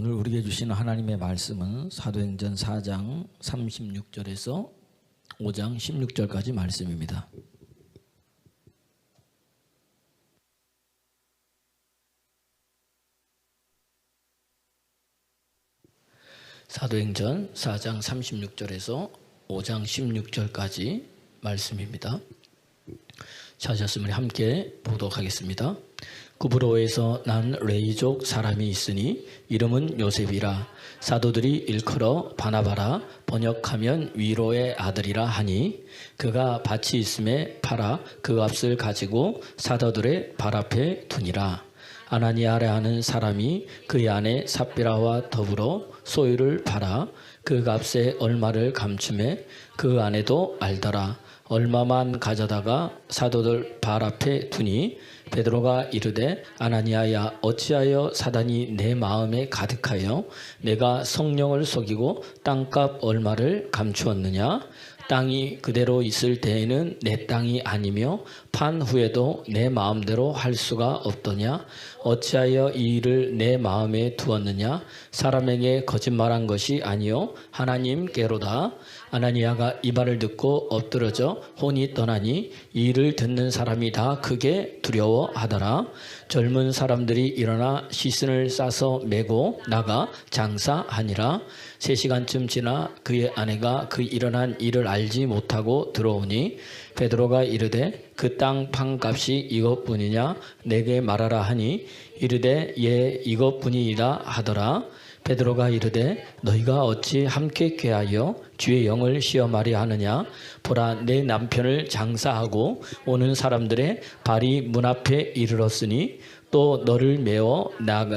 오늘 우리에게 주시는 하나님의 말씀은 사도행전 4장 36절에서 5장 16절까지 말씀입니다. 사도행전 4장 36절에서 5장 16절까지 말씀입니다. 찾으셨으면 함께 보도하겠습니다. 구브로에서 난 레이족 사람이 있으니 이름은 요셉이라. 사도들이 일컬어 바나바라, 번역하면 위로의 아들이라 하니, 그가 밭이 있음에 팔아 그 값을 가지고 사도들의 발 앞에 두니라. 아나니아라 하는 사람이 그의 아내 삽비라와 더불어 소유를 팔아 그 값에 얼마를 감춤해 그 아내도 알더라. 얼마만 가져다가 사도들 발 앞에 두니 베드로가 이르되, 아나니아야, 어찌하여 사단이 내 마음에 가득하여 내가 성령을 속이고 땅값 얼마를 감추었느냐? 땅이 그대로 있을 때에는 내 땅이 아니며 판 후에도 내 마음대로 할 수가 없더냐? 어찌하여 이 일을 내 마음에 두었느냐? 사람에게 거짓말한 것이 아니요 하나님께로다. 아나니아가 이 말을 듣고 엎드러져 혼이 떠나니 이 일을 듣는 사람이 다 크게 두려워하더라. 젊은 사람들이 일어나 시신을 싸서 메고 나가 장사하니라. 3시간쯤 지나 그의 아내가 그 일어난 일을 알지 못하고 들어오니 베드로가 이르되, 그 땅 판값이 이것뿐이냐? 내게 말하라 하니 이르되, 예, 이것뿐이라 하더라. 베드로가 이르되, 너희가 어찌 함께 꾀하여 주의 영을 시험하려 하느냐? 보라, 내 남편을 장사하고 오는 사람들의 발이 문 앞에 이르렀으니 또 너를 메어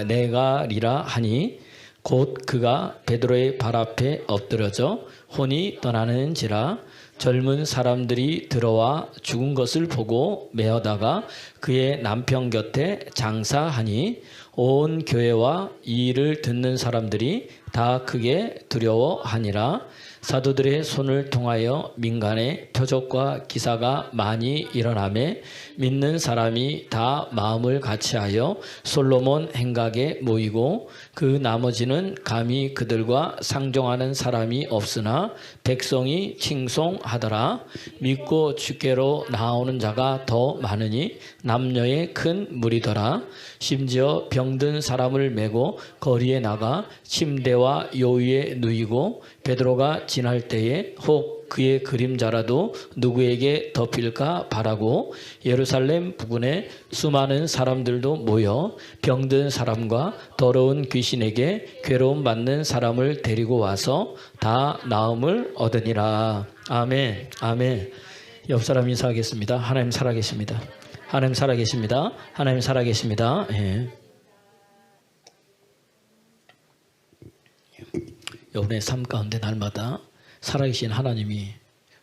내가리라 하니, 곧 그가 베드로의 발 앞에 엎드러져 혼이 떠나는지라. 젊은 사람들이 들어와 죽은 것을 보고 메어다가 그의 남편 곁에 장사하니, 온 교회와 이 일을 듣는 사람들이 다 크게 두려워하니라. 사도들의 손을 통하여 민간에 표적과 기사가 많이 일어나매 믿는 사람이 다 마음을 같이하여 솔로몬 행각에 모이고, 그 나머지는 감히 그들과 상종하는 사람이 없으나 백성이 칭송하더라. 믿고 주께로 나오는 자가 더 많으니 남녀의 큰 무리더라. 심지어 병든 사람을 메고 거리에 나가 침대와 요위에 누이고, 베드로가 지날 때에 혹 그의 그림자라도 누구에게 덮일까 바라고 예루살렘 부근에 수많은 사람들도 모여 병든 사람과 더러운 귀신에게 괴로움 받는 사람을 데리고 와서 다 나음을 얻으니라. 아멘. 아멘. 옆 사람 인사하겠습니다. 하나님 살아계십니다. 하나님 살아계십니다. 하나님 살아계십니다. 예. 여러분의 삶 가운데 날마다 살아계신 하나님이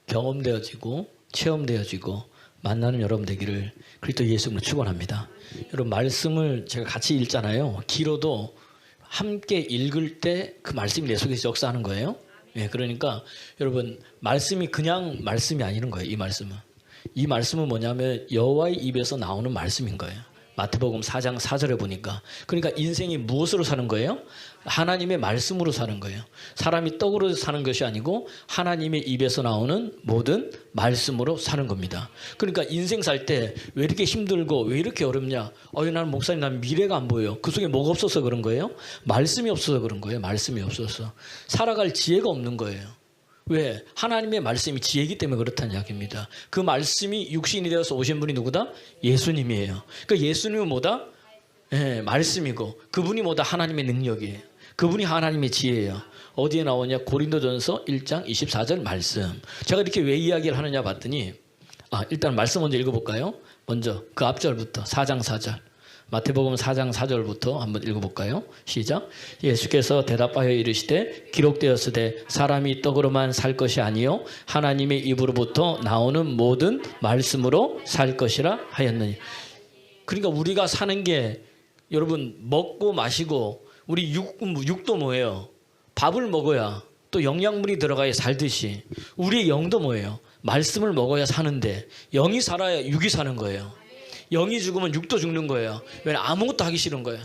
경험되어지고 체험되어지고 만나는 여러분 되기를 그리스도 예수님으로 축원합니다. 여러분, 말씀을 제가 같이 읽잖아요. 길어도 함께 읽을 때 그 말씀이 내 속에서 역사하는 거예요. 예, 그러니까 여러분, 말씀이 그냥 말씀이 아니는 거예요. 이 말씀은 뭐냐면 여호와의 입에서 나오는 말씀인 거예요. 마태복음 4장 4절에 보니까. 그러니까 인생이 무엇으로 사는 거예요? 하나님의 말씀으로 사는 거예요. 사람이 떡으로 사는 것이 아니고 하나님의 입에서 나오는 모든 말씀으로 사는 겁니다. 그러니까 인생 살 때 왜 이렇게 힘들고 왜 이렇게 어렵냐? 나는 목사님, 난 미래가 안 보여요. 그 속에 뭐가 없어서 그런 거예요? 말씀이 없어서 그런 거예요. 말씀이 없어서. 살아갈 지혜가 없는 거예요. 왜? 하나님의 말씀이 지혜이기 때문에 그렇다는 이야기입니다. 그 말씀이 육신이 되어서 오신 분이 누구다? 예수님이에요. 그러니까 예수님은 뭐다? 예, 말씀이고, 그분이 뭐다? 하나님의 능력이에요. 그분이 하나님의 지혜예요. 어디에 나오냐? 고린도전서 1장 24절 말씀. 제가 이렇게 왜 이야기를 하느냐 봤더니, 일단 말씀 먼저 읽어볼까요? 먼저 그 앞절부터 4장 4절. 마태복음 4장 4절부터 한번 읽어볼까요? 시작. 예수께서 대답하여 이르시되, 기록되었으되 사람이 떡으로만 살 것이 아니요 하나님의 입으로부터 나오는 모든 말씀으로 살 것이라 하였느니. 그러니까 우리가 사는 게, 여러분, 먹고 마시고, 우리 육도 뭐예요? 밥을 먹어야 또 영양분이 들어가야 살듯이 우리의 영도 뭐예요? 말씀을 먹어야 사는데, 영이 살아야 육이 사는 거예요. 영이 죽으면 육도 죽는 거예요. 왜냐하면 아무것도 하기 싫은 거예요.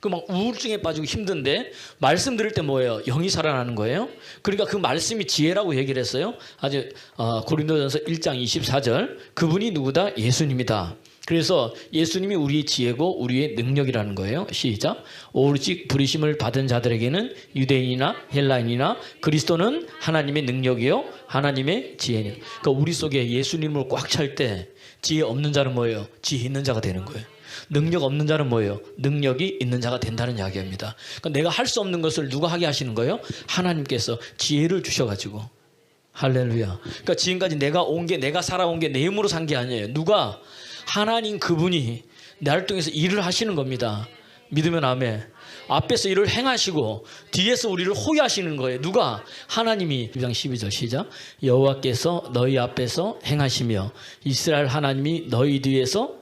그 막 우울증에 빠지고 힘든데 말씀 들을 때 뭐예요? 영이 살아나는 거예요. 그러니까 그 말씀이 지혜라고 얘기를 했어요. 아주 고린도전서 1장 24절 그분이 누구다? 예수님이다. 그래서 예수님이 우리의 지혜고 우리의 능력이라는 거예요. 시작. 오직 부르심을 받은 자들에게는 유대인이나 헬라인이나 그리스도는 하나님의 능력이요 하나님의 지혜니. 그러니까 우리 속에 예수님을 꽉 찰 때 지혜 없는 자는 뭐예요? 지혜 있는 자가 되는 거예요. 능력 없는 자는 뭐예요? 능력이 있는 자가 된다는 이야기입니다. 그러니까 내가 할 수 없는 것을 누가 하게 하시는 거예요? 하나님께서 지혜를 주셔가지고. 할렐루야. 그러니까 지금까지 내가 살아온 게 내 힘으로 산 게 아니에요. 누가? 하나님 그분이 나를 통해서 일을 하시는 겁니다. 믿으면 아멘. 앞에서 일을 행하시고 뒤에서 우리를 호위하시는 거예요. 누가? 하나님이. 1장 12절 시작. 여호와께서 너희 앞에서 행하시며 이스라엘 하나님이 너희 뒤에서.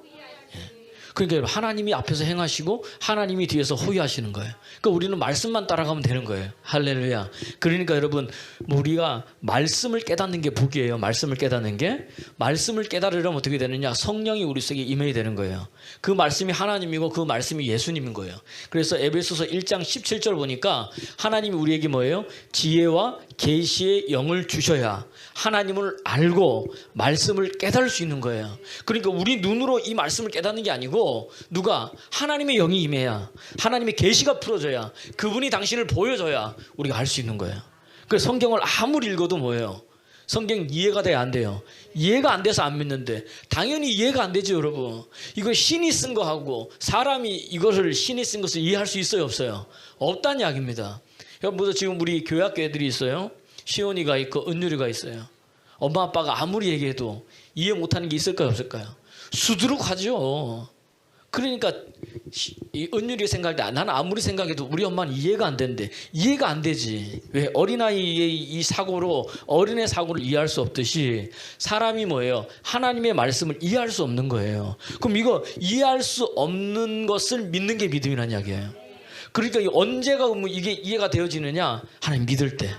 그러니까 하나님이 앞에서 행하시고 하나님이 뒤에서 호위하시는 거예요. 그러니까 우리는 말씀만 따라가면 되는 거예요. 할렐루야. 그러니까 여러분 우리가 말씀을 깨닫는 게 복이에요. 말씀을 깨닫는 게. 말씀을 깨달으려면 어떻게 되느냐? 성령이 우리 속에 임해야 되는 거예요. 그 말씀이 하나님이고 그 말씀이 예수님인 거예요. 그래서 에베소서 1장 17절 보니까 하나님이 우리에게 뭐예요? 지혜와 계시의 영을 주셔야 하나님을 알고 말씀을 깨달을 수 있는 거예요. 그러니까 우리 눈으로 이 말씀을 깨닫는 게 아니고 누가? 하나님의 영이 임해야 하나님의 계시가 풀어져야 그분이 당신을 보여줘야 우리가 알 수 있는 거예요. 그래서 성경을 아무리 읽어도 뭐예요? 성경 이해가 돼야 안 돼요. 이해가 안 돼서 안 믿는데 당연히 이해가 안 되죠 여러분. 이거 신이 쓴 거하고 사람이 이것을 신이 쓴 것을 이해할 수 있어요 없어요? 없다는 이야기입니다. 여러분 지금 우리 교회학교 애들이 있어요. 시온이가 있고 은율이가 있어요. 엄마 아빠가 아무리 얘기해도 이해 못하는 게 있을까요 없을까요? 수두룩하죠. 그러니까 이 은율이 생각할 때 나는 아무리 생각해도 우리 엄마는 이해가 안 되는데 이해가 안 되지. 왜? 어린아이의 이 사고로 어린애 사고를 이해할 수 없듯이 사람이 뭐예요? 하나님의 말씀을 이해할 수 없는 거예요. 그럼 이거 이해할 수 없는 것을 믿는 게 믿음이라는 이야기예요. 그러니까 언제가 이게 이해가 되어지느냐? 하나님 믿을 때.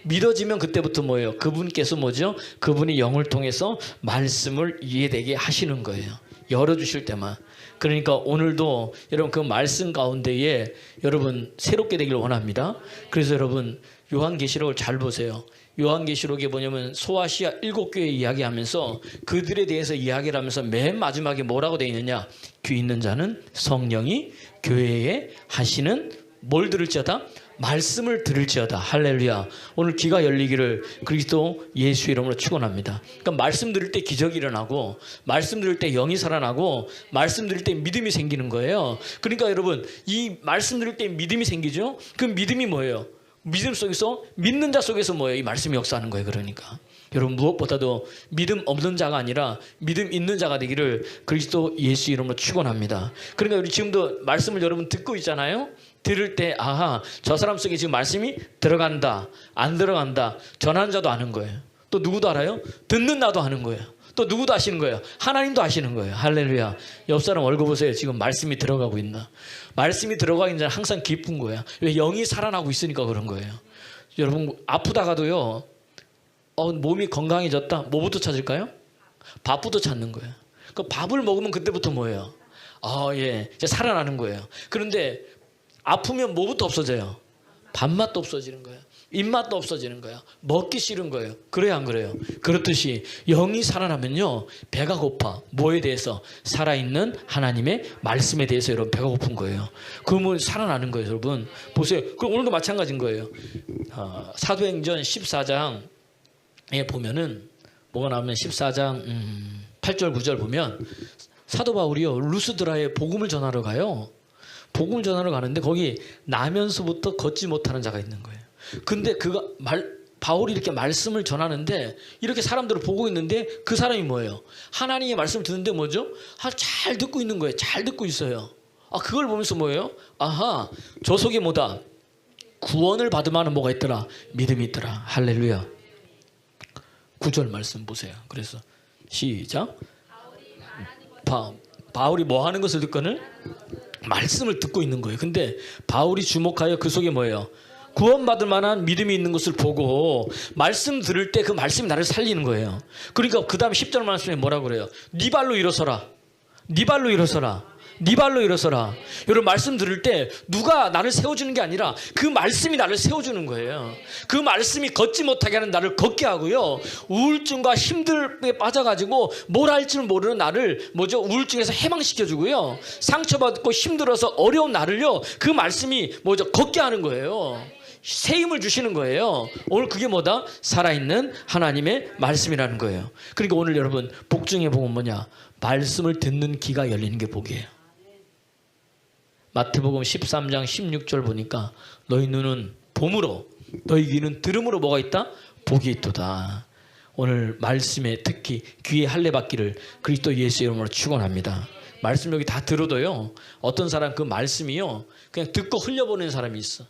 믿어지면 그때부터 뭐예요? 그분께서 뭐죠? 그분이 영을 통해서 말씀을 이해되게 하시는 거예요. 열어주실 때만. 그러니까 오늘도 여러분 그 말씀 가운데에 여러분 새롭게 되기를 원합니다. 그래서 여러분 요한계시록을 잘 보세요. 요한계시록에 뭐냐면 소아시아 7교회 이야기하면서 그들에 대해서 이야기를 하면서 맨 마지막에 뭐라고 되어 있느냐? 귀 있는 자는 성령이 교회에 하시는 뭘 들을지어다? 말씀을 들을지어다. 할렐루야. 오늘 귀가 열리기를 그리스도 예수 이름으로 축원합니다. 그러니까 말씀 들을 때 기적이 일어나고 말씀 들을 때 영이 살아나고 말씀 들을 때 믿음이 생기는 거예요. 그러니까 여러분 이 말씀 들을 때 믿음이 생기죠. 그 믿음이 뭐예요? 믿음 속에서 믿는 자 속에서 뭐예요? 이 말씀이 역사하는 거예요. 그러니까 여러분 무엇보다도 믿음 없는 자가 아니라 믿음 있는 자가 되기를 그리스도 예수 이름으로 축원합니다. 그러니까 우리 지금도 말씀을 여러분 듣고 있잖아요. 들을 때 아하 저 사람 속에 지금 말씀이 들어간다 안 들어간다 전하는 자도 아는 거예요. 또 누구도 알아요? 듣는 나도 아는 거예요. 또 누구도 아시는 거예요? 하나님도 아시는 거예요. 할렐루야. 옆 사람 얼굴 보세요. 지금 말씀이 들어가고 있나? 말씀이 들어가고 있는 자는 항상 기쁜 거야. 왜? 영이 살아나고 있으니까 그런 거예요. 여러분 아프다가도요 몸이 건강해졌다 뭐부터 찾을까요? 밥부터 찾는 거예요. 그 밥을 먹으면 그때부터 뭐예요? 예, 이제 살아나는 거예요. 그런데 아프면 뭐부터 없어져요? 밥맛도 없어지는 거예요. 입맛도 없어지는 거예요. 먹기 싫은 거예요. 그래요 안 그래요? 그렇듯이 영이 살아나면요 배가 고파. 뭐에 대해서? 살아있는 하나님의 말씀에 대해서 여러분 배가 고픈 거예요. 그러면 살아나는 거예요 여러분. 보세요. 그럼 오늘도 마찬가지인 거예요. 사도행전 14장에 보면은 뭐가 나오면 14장 8절 9절 보면 사도 바울이요 루스드라에 복음을 전하러 가요. 복음을 전하러 가는데 거기 나면서부터 걷지 못하는 자가 있는 거예요. 근데 바울이 이렇게 말씀을 전하는데 이렇게 사람들을 보고 있는데 그 사람이 뭐예요? 하나님의 말씀을 듣는데 뭐죠? 잘 듣고 있는 거예요. 잘 듣고 있어요. 그걸 보면서 뭐예요? 아하 저 속에 뭐다? 구원을 받을 만한 뭐가 있더라? 믿음이 있더라. 할렐루야. 9절 말씀 보세요. 그래서 시작. 바울이 뭐 하는 것을 듣거늘? 말씀을 듣고 있는 거예요. 근데 바울이 주목하여 그 속에 뭐예요? 구원받을 만한 믿음이 있는 것을 보고 말씀 들을 때 그 말씀이 나를 살리는 거예요. 그러니까 그 다음 10절 말씀에 뭐라고 그래요? 네 발로 일어서라. 네 발로 일어서라. 네 발로 일어서라. 여러분 말씀 들을 때 누가 나를 세워주는 게 아니라 그 말씀이 나를 세워주는 거예요. 그 말씀이 걷지 못하게 하는 나를 걷게 하고요. 우울증과 힘들에 빠져가지고 뭘 할지를 모르는 나를 우울증에서 해방시켜주고요. 상처받고 힘들어서 어려운 나를요. 그 말씀이 걷게 하는 거예요. 새 힘을 주시는 거예요. 오늘 그게 뭐다? 살아있는 하나님의 말씀이라는 거예요. 그러니까 오늘 여러분 복 중에 복은 뭐냐? 말씀을 듣는 귀가 열리는 게 복이에요. 마태복음 13장 16절 보니까 너희 눈은 봄으로 너희 귀는 들음으로 뭐가 있다? 복이 있도다. 오늘 말씀에 특히 귀에 할례 받기를 그리스도 예수 이름으로 축원합니다. 말씀 여기 다 들어도요. 어떤 사람 그 말씀이요. 그냥 듣고 흘려보내는 사람이 있어.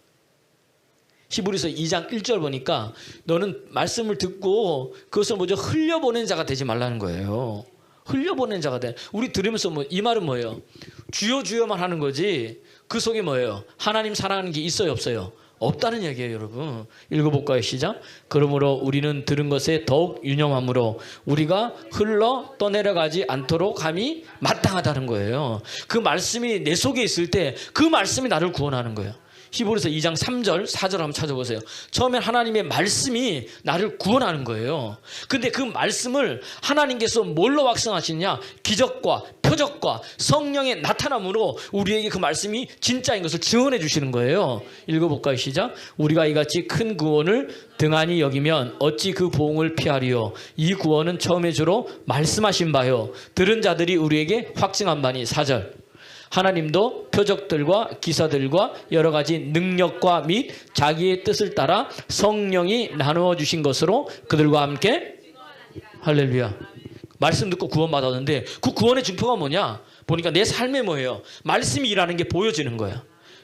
히브리서 2장 1절 보니까 너는 말씀을 듣고 그것을 흘려보낸 자가 되지 말라는 거예요. 흘려보낸 자가 돼. 우리 들으면서 이 말은 뭐예요? 주여 주여만 하는 거지 그 속에 뭐예요? 하나님 사랑하는 게 있어요 없어요? 없다는 얘기예요 여러분. 읽어볼까요? 시작. 그러므로 우리는 들은 것에 더욱 유념함으로 우리가 흘러 떠내려가지 않도록 함이 마땅하다는 거예요. 그 말씀이 내 속에 있을 때 그 말씀이 나를 구원하는 거예요. 히브리서 2장 3절 4절 한번 찾아보세요. 처음엔 하나님의 말씀이 나를 구원하는 거예요. 근데 그 말씀을 하나님께서 뭘로 확증하시느냐? 기적과 표적과 성령의 나타남으로 우리에게 그 말씀이 진짜인 것을 증언해 주시는 거예요. 읽어볼까요? 시작. 우리가 이같이 큰 구원을 등한히 여기면 어찌 그 보응을 피하리요? 이 구원은 처음에 주로 말씀하신 바요 들은 자들이 우리에게 확증한 바니. 4절. 하나님도 표적들과 기사들과 여러 가지 능력과 및 자기의 뜻을 따라 성령이 나누어 주신 것으로 그들과 함께 할렐루야. 말씀 듣고 구원받았는데 그 구원의 증표가 뭐냐? 보니까 내 삶에 뭐예요? 말씀이 일하는 게 보여지는 거야.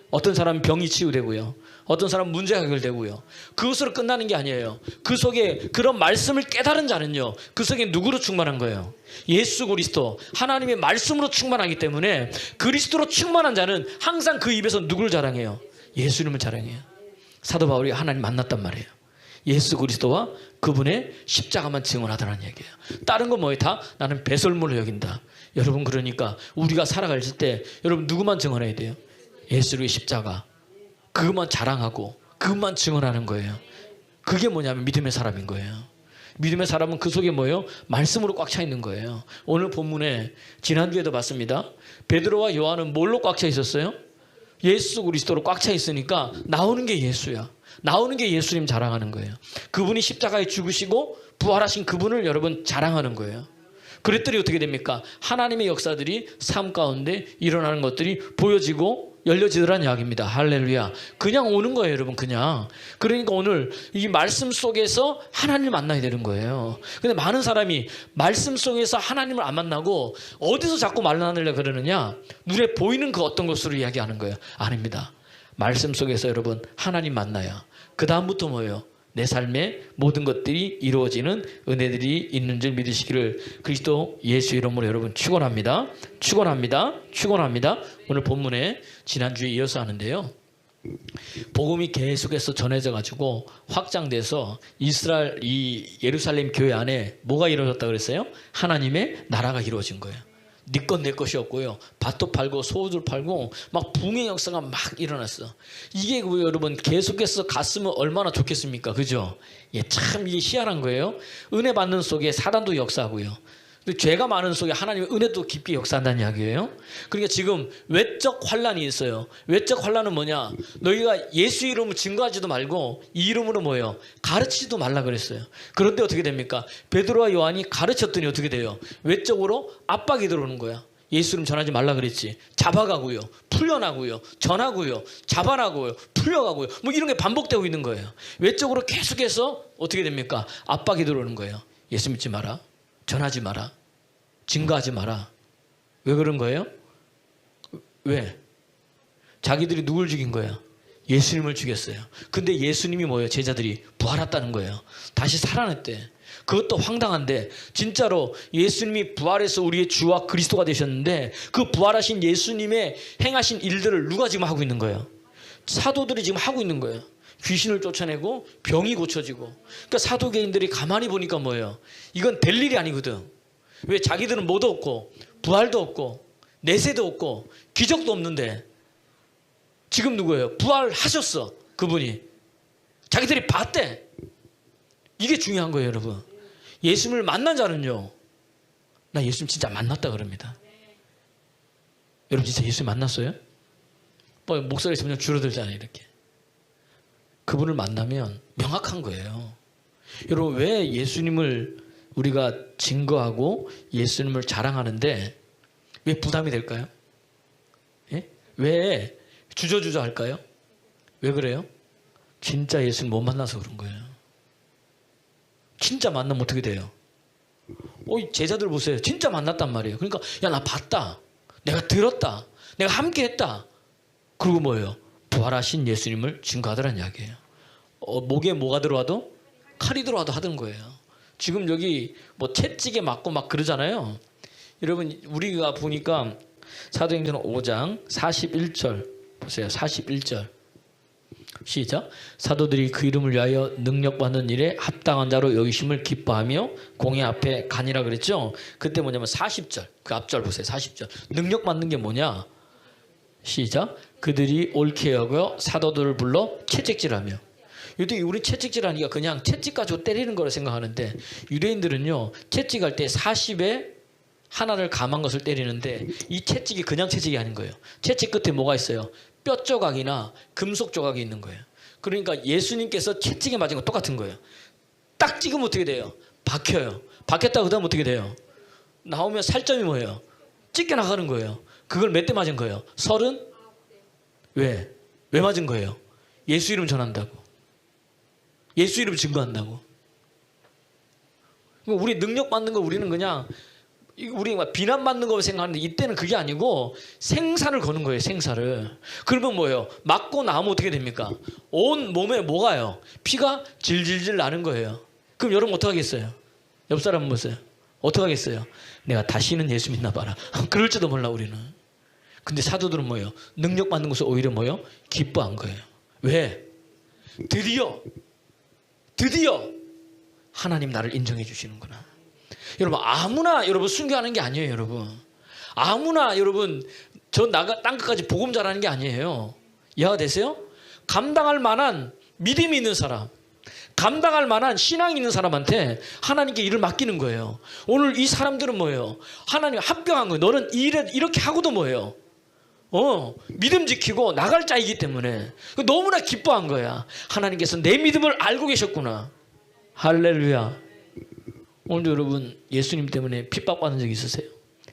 어떤 사람은 병이 치유되고요. 어떤 사람은 문제가 해결되고요. 그것으로 끝나는 게 아니에요. 그 속에 그런 말씀을 깨달은 자는요. 그 속에 누구로 충만한 거예요? 예수 그리스도 하나님의 말씀으로 충만하기 때문에 그리스도로 충만한 자는 항상 그 입에서 누구를 자랑해요? 예수님을 자랑해요. 사도 바울이 하나님 만났단 말이에요. 예수 그리스도와 그분의 십자가만 증언하더라는 얘기예요. 다른 건 뭐예요? 다 나는 배설물로 여긴다. 여러분 그러니까 우리가 살아갈 때 여러분 누구만 증언해야 돼요? 예수의 십자가. 그것만 자랑하고 그것만 증언하는 거예요. 그게 뭐냐면 믿음의 사람인 거예요. 믿음의 사람은 그 속에 뭐예요? 말씀으로 꽉 차 있는 거예요. 오늘 본문에 지난주에도 봤습니다. 베드로와 요한은 뭘로 꽉 차 있었어요? 예수 그리스도로 꽉 차 있으니까 나오는 게 예수야. 나오는 게 예수님 자랑하는 거예요. 그분이 십자가에 죽으시고 부활하신 그분을 여러분 자랑하는 거예요. 그랬더니 어떻게 됩니까? 하나님의 역사들이 삶 가운데 일어나는 것들이 보여지고 열려지더란 이야기입니다. 할렐루야. 그냥 오는 거예요 여러분. 그냥. 그러니까 오늘 이 말씀 속에서 하나님을 만나야 되는 거예요. 근데 많은 사람이 말씀 속에서 하나님을 안 만나고 어디서 자꾸 만나려고 그러느냐? 눈에 보이는 그 어떤 것으로 이야기하는 거예요. 아닙니다. 말씀 속에서 여러분 하나님 만나야 그 다음부터 뭐예요? 내 삶에 모든 것들이 이루어지는 은혜들이 있는 줄 믿으시기를 그리스도 예수 이름으로 여러분 축원합니다. 축원합니다. 축원합니다. 오늘 본문에 지난주에 이어서 하는데요. 복음이 계속해서 전해져 가지고 확장돼서 이스라엘 이 예루살렘 교회 안에 뭐가 이루어졌다 그랬어요? 하나님의 나라가 이루어진 거예요. 네 것 내 것이 없고요. 밭도 팔고 소도 팔고 막 붕의 역사가 막 일어났어. 이게 여러분 계속해서 갔으면 얼마나 좋겠습니까? 그죠? 예, 참 이게 희한한 거예요. 은혜 받는 속에 사단도 역사하고요. 죄가 많은 속에 하나님의 은혜도 깊이 역사한다는 이야기예요. 그러니까 지금 외적 환란이 있어요. 외적 환란은 뭐냐? 너희가 예수 이름을 증거하지도 말고 이 이름으로 뭐예요? 가르치지도 말라 그랬어요. 그런데 어떻게 됩니까? 베드로와 요한이 가르쳤더니 어떻게 돼요? 외적으로 압박이 들어오는 거야. 예수 이름 전하지 말라 그랬지. 잡아가고요. 풀려나고요. 전하고요. 잡아나고요. 풀려가고요. 뭐 이런 게 반복되고 있는 거예요. 외적으로 계속해서 어떻게 됩니까? 압박이 들어오는 거예요. 예수 믿지 마라. 전하지 마라. 증거하지 마라. 왜 그런 거예요? 왜? 자기들이 누굴 죽인 거예요? 예수님을 죽였어요. 근데 예수님이 뭐예요? 제자들이 부활했다는 거예요. 다시 살아났대. 그것도 황당한데 진짜로 예수님이 부활해서 우리의 주와 그리스도가 되셨는데 그 부활하신 예수님의 행하신 일들을 누가 지금 하고 있는 거예요? 사도들이 지금 하고 있는 거예요. 귀신을 쫓아내고 병이 고쳐지고. 그러니까 사도계인들이 가만히 보니까 뭐예요? 이건 될 일이 아니거든. 왜? 자기들은 뭐도 없고 부활도 없고 내세도 없고 기적도 없는데 지금 누구예요? 부활하셨어. 그분이. 자기들이 봤대. 이게 중요한 거예요, 여러분. 예수님을 만난 자는요, 나 예수님 진짜 만났다 그럽니다. 여러분 진짜 예수님 만났어요? 뭐 목소리 점점 줄어들잖아요, 이렇게. 그분을 만나면 명확한 거예요. 여러분 왜 예수님을 우리가 증거하고 예수님을 자랑하는데 왜 부담이 될까요? 예? 왜 주저주저 할까요? 왜 그래요? 진짜 예수님 못 만나서 그런 거예요. 진짜 만나면 어떻게 돼요? 제자들 보세요. 진짜 만났단 말이에요. 그러니까 야, 나 봤다. 내가 들었다. 내가 함께 했다. 그리고 뭐예요? 부활하신 예수님을 증거하더란 이야기예요. 목에 뭐가 들어와도 칼이 들어와도 하던 거예요. 지금 여기 뭐 채찍에 맞고 막 그러잖아요. 여러분 우리가 보니까 사도행전 5장 41절 보세요. 41절 시작. 사도들이 그 이름을 위하여 능력받는 일에 합당한 자로 여기심을 기뻐하며 공회 앞에 가니라 그랬죠. 그때 뭐냐면 40절 그 앞절 보세요. 40절 능력받는 게 뭐냐. 시작. 그들이 옳게 여겨 사도들을 불러 채찍질하며. 요즘 우리 채찍질하니까 그냥 채찍 가지고 때리는 거라 생각하는데 유대인들은요 채찍할 때 40에 하나를 감한 것을 때리는데 이 채찍이 그냥 채찍이 아닌 거예요. 채찍 끝에 뭐가 있어요? 뼈 조각이나 금속 조각이 있는 거예요. 그러니까 예수님께서 채찍에 맞은 거 똑같은 거예요. 딱 찍으면 어떻게 돼요? 박혀요. 박혔다 그다음 어떻게 돼요? 나오면 살점이 뭐예요? 찢겨 나가는 거예요. 그걸 몇 대 맞은 거예요? 30? 왜? 왜 맞은 거예요? 예수 이름 전한다고. 예수 이름 증거한다고. 우리 능력 받는 거 우리는 그냥 우리 비난받는 거 생각하는데 이때는 그게 아니고 생사를 거는 거예요. 생사를. 그러면 뭐예요? 맞고 나면 어떻게 됩니까? 온 몸에 뭐가요? 피가 질질질 나는 거예요. 그럼 여러분 어떡하겠어요? 옆 사람 보세요. 어떡하겠어요? 내가 다시는 예수 믿나 봐라. 그럴지도 몰라 우리는. 근데 사도들은 뭐예요? 능력 받는 것을 오히려 뭐예요? 기뻐한 거예요. 왜? 드디어 하나님 나를 인정해 주시는구나. 여러분 아무나 여러분 순교하는 게 아니에요. 여러분 아무나 여러분 땅 끝까지 복음 전하는 게 아니에요. 이해가 되세요? 감당할 만한 믿음이 있는 사람, 감당할 만한 신앙이 있는 사람한테 하나님께 일을 맡기는 거예요. 오늘 이 사람들은 뭐예요? 하나님 합병한 거예요. 너는 이렇게 하고도 뭐예요? 믿음 지키고 나갈 자이기 때문에 너무나 기뻐한 거야. 하나님께서 내 믿음을 알고 계셨구나. 할렐루야. 오늘도 여러분 예수님 때문에 핍박받은 적 있으세요?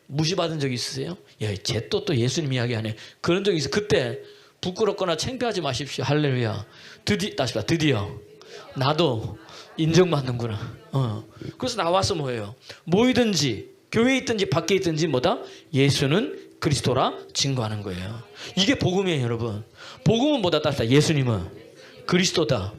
무시받은 적 있으세요? 야, 쟤 또 예수님 이야기하네. 그런 적 있어요. 그때 부끄럽거나 창피하지 마십시오. 할렐루야. 드디어 나도 인정받는구나. 그래서 나와서 뭐예요? 모이든지 교회에 있든지 밖에 있든지 뭐다? 예수는 그리스도라 증거하는 거예요. 이게 복음이에요, 여러분. 복음은 뭐다? 따르다. 예수님은 그리스도다.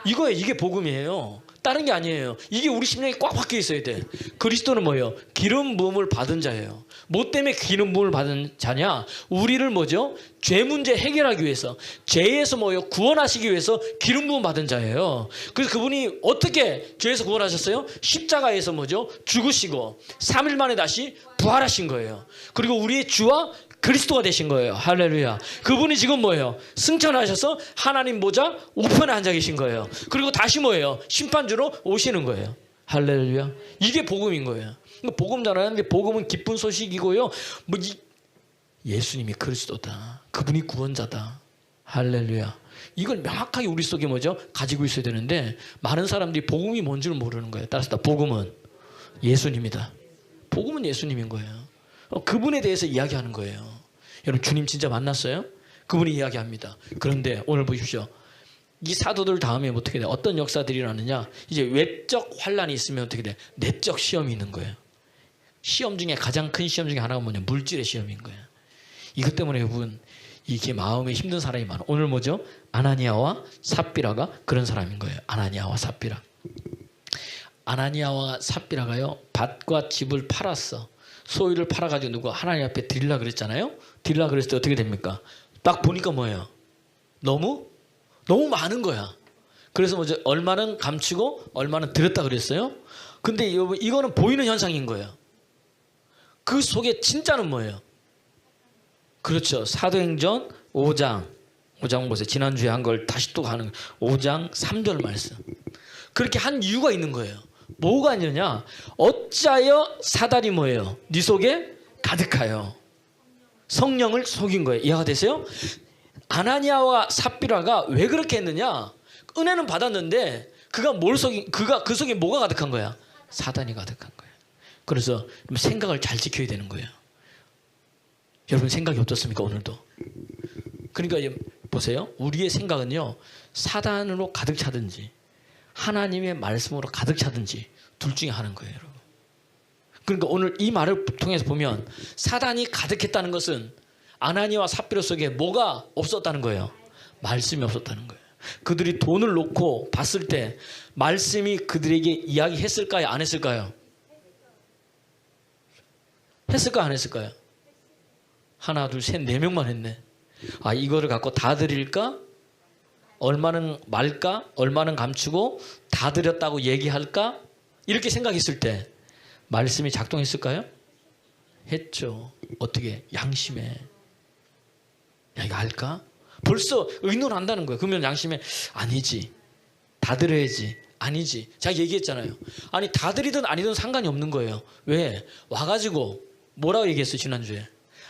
이거예요. 이게 복음이에요. 다른 게 아니에요. 이게 우리 심령에 꽉 박혀 있어야 돼. 그리스도는 뭐예요? 기름 부음을 받은 자예요. 뭐 때문에 기름 부음을 받은 자냐? 우리를 뭐죠? 죄 문제 해결하기 위해서, 죄에서 뭐예요? 구원하시기 위해서 기름 부음 받은 자예요. 그래서 그분이 어떻게 죄에서 구원하셨어요? 십자가에서 뭐죠? 죽으시고 3일 만에 다시 부활하신 거예요. 그리고 우리의 주와 그리스도가 되신 거예요. 할렐루야. 그분이 지금 뭐예요? 승천하셔서 하나님 보좌 우편에 앉아 계신 거예요. 그리고 다시 뭐예요? 심판주로 오시는 거예요. 할렐루야. 이게 복음인 거예요. 복음 전하는데 복음은 기쁜 소식이고요. 예수님이 그리스도다. 그분이 구원자다. 할렐루야. 이걸 명확하게 우리 속에 뭐죠? 가지고 있어야 되는데 많은 사람들이 복음이 뭔지를 모르는 거예요. 따라서 복음은 예수님이다. 복음은 예수님인 거예요. 그분에 대해서 이야기하는 거예요. 여러분 주님 진짜 만났어요? 그분이 이야기합니다. 그런데 오늘 보십시오. 이 사도들 다음에 어떻게 돼? 어떤 역사들이 일어나느냐? 이제 외적 환란이 있으면 어떻게 돼? 내적 시험이 있는 거예요. 시험 중에 가장 큰 시험 중에 하나가 뭐냐? 물질의 시험인 거예요. 이것 때문에 여러분 이게 마음에 힘든 사람이 많아. 오늘 뭐죠? 아나니아와 삽비라가 그런 사람인 거예요. 아나니아와 삽비라. 아나니아와 삽비라가요 밭과 집을 팔았어. 소유를 팔아가지고 누구 하나님 앞에 드리려 그랬잖아요. 드리려 그랬을 때 어떻게 됩니까? 딱 보니까 뭐예요? 너무 많은 거야. 그래서 뭐죠? 얼마는 감추고 얼마는 드렸다 그랬어요. 근데 여러분 이거는 보이는 현상인 거예요. 그 속에 진짜는 뭐예요? 그렇죠. 사도행전 5장 보세요. 지난주에 한 걸 다시 또 가는 5장 3절 말씀. 그렇게 한 이유가 있는 거예요. 뭐가 있느냐? 어찌하여 사단이 뭐예요? 네 속에 가득하여. 성령을 속인 거예요. 이해가 되세요? 아나니아와 삽비라가 왜 그렇게 했느냐? 은혜는 받았는데 그 속에 뭐가 가득한 거야? 사단이 가득한 거예요. 그래서 생각을 잘 지켜야 되는 거예요. 여러분 생각이 어떻습니까? 오늘도. 그러니까 보세요. 우리의 생각은요, 사단으로 가득 차든지 하나님의 말씀으로 가득 차든지 둘 중에 하는 거예요, 여러분. 그러니까 오늘 이 말을 통해서 보면 사단이 가득했다는 것은 아나니아와 삽비라 속에 뭐가 없었다는 거예요? 말씀이 없었다는 거예요. 그들이 돈을 놓고 봤을 때 말씀이 그들에게 이야기했을까요? 안 했을까요? 했을까요? 안 했을까요? 하나, 둘, 셋, 네 명만 했네. 아, 이거를 갖고 다 드릴까? 얼마는 말까? 얼마는 감추고 다 드렸다고 얘기할까? 이렇게 생각했을 때 말씀이 작동했을까요? 했죠. 어떻게? 양심에. 야, 이거 할까? 벌써 의논한다는 거예요. 그러면 양심에 아니지. 다 드려야지. 아니지. 제가 얘기했잖아요. 아니 다 드리든 아니든 상관이 없는 거예요. 왜? 와가지고 뭐라고 얘기했어요 지난주에?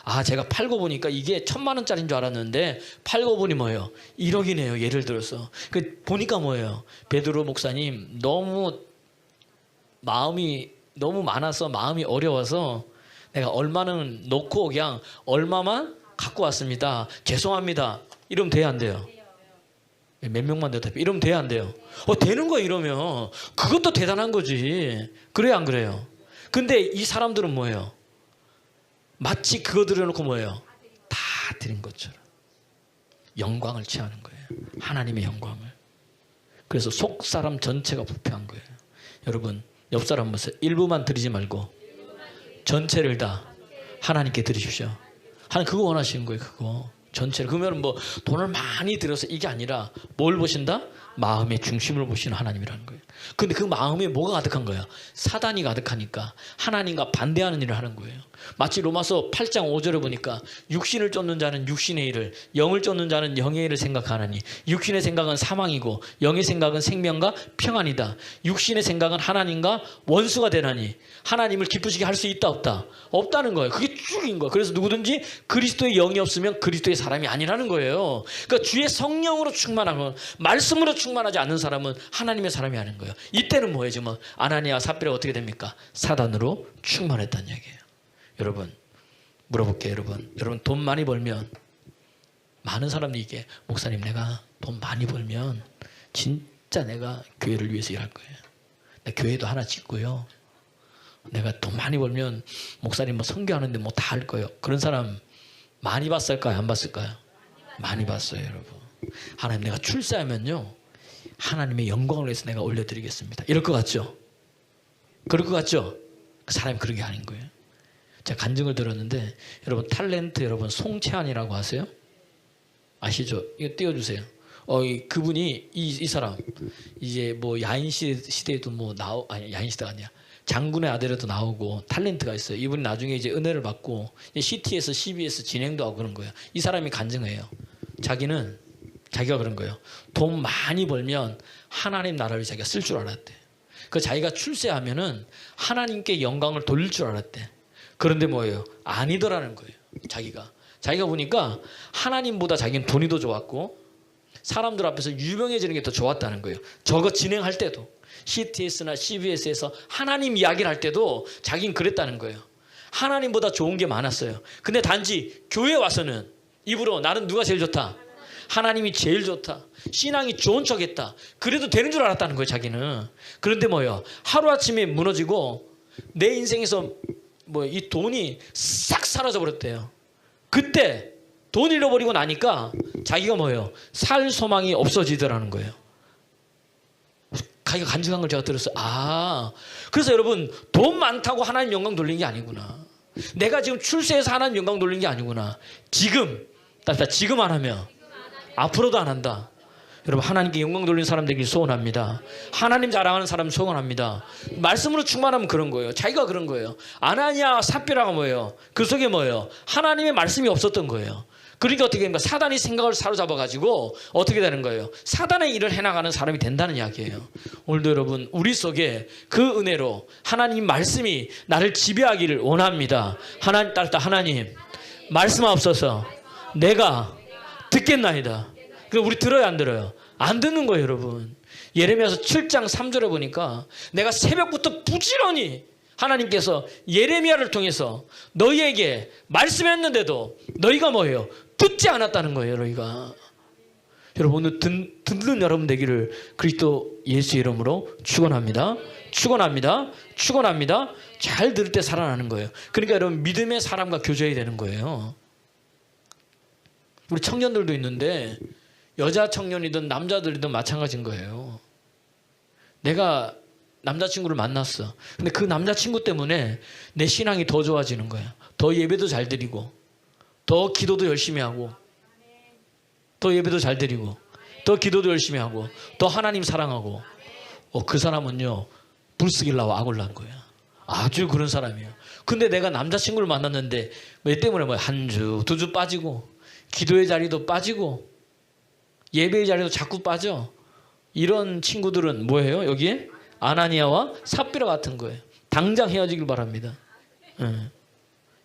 아 제가 팔고 보니까 이게 1,000만 원짜리인 줄 알았는데 팔고 보니 뭐예요? 1억이네요. 예를 들어서. 그 보니까 뭐예요? 베드로 목사님 너무 마음이 너무 많아서 마음이 어려워서 내가 얼마는 놓고 그냥 얼마만 갖고 왔습니다. 죄송합니다. 이러면 돼야 안 돼요? 몇 명만 대답해. 이러면 돼야 안 돼요? 되는 거예요 이러면. 그것도 대단한 거지. 그래요 안 그래요? 근데 이 사람들은 뭐예요? 마치 그거 들여놓고 뭐예요? 다 드린 것처럼 영광을 취하는 거예요. 하나님의 영광을. 그래서 속 사람 전체가 부패한 거예요. 여러분 옆 사람 보세요. 일부만 드리지 말고 전체를 다 하나님께 드리십시오. 하나님 그거 원하시는 거예요. 그거 전체를. 그러면 뭐 돈을 많이 들여서 이게 아니라 뭘 보신다? 마음의 중심을 보시는 하나님이라는 거예요. 근데 그 마음에 뭐가 가득한 거야? 사단이 가득하니까 하나님과 반대하는 일을 하는 거예요. 마치 로마서 8장 5절에 보니까 육신을 쫓는 자는 육신의 일을, 영을 쫓는 자는 영의 일을 생각하나니 육신의 생각은 사망이고 영의 생각은 생명과 평안이다. 육신의 생각은 하나님과 원수가 되나니 하나님을 기쁘시게 할 수 있다 없다? 없다는 거예요. 그게 쭉인 거예요. 그래서 누구든지 그리스도의 영이 없으면 그리스도의 사람이 아니라는 거예요. 그러니까 주의 성령으로 충만하면, 말씀으로 충만하지 않는 사람은 하나님의 사람이 아닌 거예요. 이때는 뭐예요? 지금 아나니아 삽비라가 어떻게 됩니까? 사단으로 충만했다는 얘기예요. 여러분 물어볼게요. 여러분 돈 많이 벌면 많은 사람들이 이게 목사님 내가 돈 많이 벌면 진짜 내가 교회를 위해서 일할 거예요. 내 교회도 하나 짓고요. 내가 돈 많이 벌면 목사님 뭐 선교하는데 뭐 다 할 거예요. 그런 사람 많이 봤을까요? 안 봤을까요? 많이 봤어요. 여러분 하나님 내가 출세하면요 하나님의 영광을 위해서 내가 올려드리겠습니다. 이럴 것 같죠? 그럴 것 같죠? 그 사람이 그런 게 아닌 거예요. 제가 간증을 들었는데 여러분 탤런트 여러분 송채환이라고 아세요? 아시죠? 이거 띄워주세요. 그분이 이 사람 이제 뭐 야인시대에도 뭐 아니 야인시대가 아니야. 장군의 아들에도 나오고 탤런트가 있어요. 이분이 나중에 이제 은혜를 받고 CT에서 CBS 진행도 하고 그런 거예요. 이 사람이 간증해요. 자기가 그런 거예요. 돈 많이 벌면 하나님 나라를 자기가 쓸 줄 알았대. 그 자기가 출세하면은 하나님께 영광을 돌릴 줄 알았대. 그런데 뭐예요? 아니더라는 거예요. 자기가 보니까 하나님보다 자기는 돈이 더 좋았고 사람들 앞에서 유명해지는 게 더 좋았다는 거예요. 저거 진행할 때도 CTS나 CBS에서 하나님 이야기를 할 때도 자기는 그랬다는 거예요. 하나님보다 좋은 게 많았어요. 근데 단지 교회에 와서는 입으로 나는 누가 제일 좋다? 하나님이 제일 좋다. 신앙이 좋은 척했다. 그래도 되는 줄 알았다는 거예요. 자기는. 그런데 뭐예요? 하루아침에 무너지고 내 인생에서 뭐 이 돈이 싹 사라져 버렸대요. 그때 돈 잃어버리고 나니까 자기가 뭐예요? 살 소망이 없어지더라는 거예요. 자기가 간증한 걸 제가 들었어요. 그래서 여러분 돈 많다고 하나님 영광 돌리는 게 아니구나. 내가 지금 출세해서 하나님 영광 돌리는 게 아니구나. 지금 안 하면 앞으로도 안 한다. 여러분 하나님께 영광 돌리는 사람 되길 소원합니다. 하나님 자랑하는 사람 소원합니다. 말씀으로 충만하면 그런 거예요. 자기가 그런 거예요. 아나니아 삽비라가 뭐예요? 그 속에 뭐예요? 하나님의 말씀이 없었던 거예요. 그러니까 어떻게 됩니까? 사단이 생각을 사로잡아가지고 어떻게 되는 거예요? 사단의 일을 해나가는 사람이 된다는 이야기예요. 오늘도 여러분 우리 속에 그 은혜로 하나님 말씀이 나를 지배하기를 원합니다. 하나님 따르다 하나님 말씀 없어서 내가 듣겠나이다. 그럼 우리 들어요 안 들어요? 안 듣는 거예요 여러분. 예레미야서 7장 3절에 보니까 내가 새벽부터 부지런히 하나님께서 예레미야를 통해서 너희에게 말씀했는데도 너희가 뭐예요? 듣지 않았다는 거예요. 너희가. 여러분 오늘 듣는 여러분 되기를 그리스도 예수 이름으로 축원합니다. 축원합니다. 축원합니다. 잘 들을 때 살아나는 거예요. 그러니까 여러분 믿음의 사람과 교제해야 되는 거예요. 우리 청년들도 있는데 여자 청년이든 남자들이든 마찬가지인 거예요. 내가 남자친구를 만났어. 근데 그 남자친구 때문에 내 신앙이 더 좋아지는 거야. 더 예배도 잘 드리고 더 기도도 열심히 하고 더 예배도 잘 드리고 더 기도도 열심히 하고 더 하나님 사랑하고 그 사람은요 불스길라와 악을 낳은 거야. 아주 그런 사람이야. 근데 내가 남자친구를 만났는데 왜 때문에 뭐 한 주, 두 주 빠지고 기도의 자리도 빠지고 예배의 자리도 자꾸 빠져. 이런 친구들은 뭐예요? 여기에 아나니아와 삽비라 같은 거예요. 당장 헤어지길 바랍니다.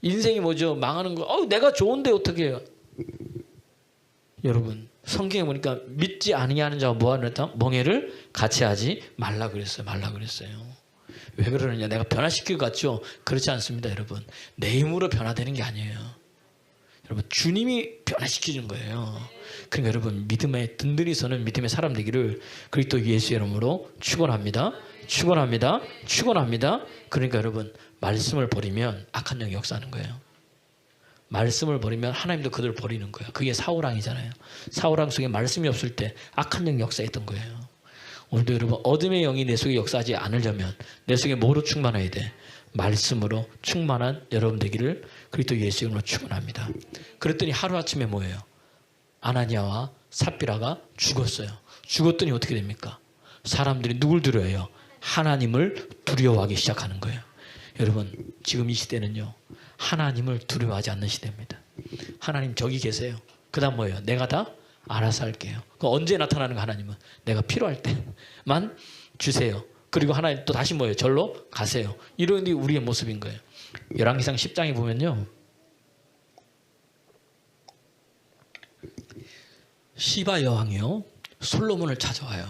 인생이 뭐죠? 망하는 거. 내가 좋은데 어떻게 해요? 여러분 성경에 보니까 믿지 아니하는 자와 뭐하는 자 멍해를 같이 하지 말라 그랬어요. 말라 그랬어요. 왜 그러느냐? 내가 변화시킬 것 같죠? 그렇지 않습니다. 여러분 내 힘으로 변화되는 게 아니에요. 여러분 주님이 변화시키는 거예요. 그러니까 여러분 믿음에 든든히 서는 믿음의 사람 되기를 그리스도 예수 이름으로 축원합니다. 축원합니다. 축원합니다. 그러니까 여러분 말씀을 버리면 악한 영이 역사하는 거예요. 말씀을 버리면 하나님도 그들을 버리는 거예요. 그게 사울왕이잖아요. 사울왕 속에 말씀이 없을 때 악한 영이 역사했던 거예요. 오늘도 여러분 어둠의 영이 내 속에 역사하지 않으려면 내 속에 뭐로 충만해야 돼? 말씀으로 충만한 여러분 되기를 그리스도 예수 이름으로 축원합니다. 그랬더니 하루아침에 뭐예요? 아나니아와 삽비라가 죽었어요. 죽었더니 어떻게 됩니까? 사람들이 누굴 두려워해요? 하나님을 두려워하기 시작하는 거예요. 여러분 지금 이 시대는요 하나님을 두려워하지 않는 시대입니다. 하나님 저기 계세요. 그 다음 뭐예요? 내가 다 알아서 할게요. 그럼 언제 나타나는 거 하나님은? 내가 필요할 때만 주세요. 그리고 하나님 또 다시 뭐예요? 절로 가세요. 이런 게 우리의 모습인 거예요. 열왕기상 10장에 보면요 시바 여왕이요 솔로몬을 찾아와요.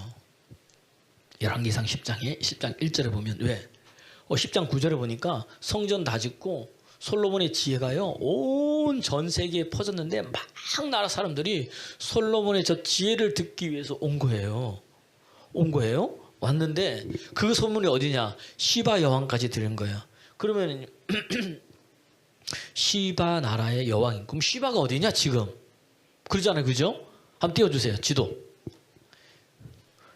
열왕기상 10장 1절에 보면 왜? 10장 9절에 보니까 성전 다 짓고 솔로몬의 지혜가요 온 전 세계에 퍼졌는데 막 나라 사람들이 솔로몬의 저 지혜를 듣기 위해서 온 거예요. 왔는데 그 소문이 어디냐? 시바 여왕까지 들은 거예요. 그러면 시바 나라의 여왕인. 그럼 시바가 어디냐 지금? 그러잖아요, 그죠? 한번 띄워주세요. 지도.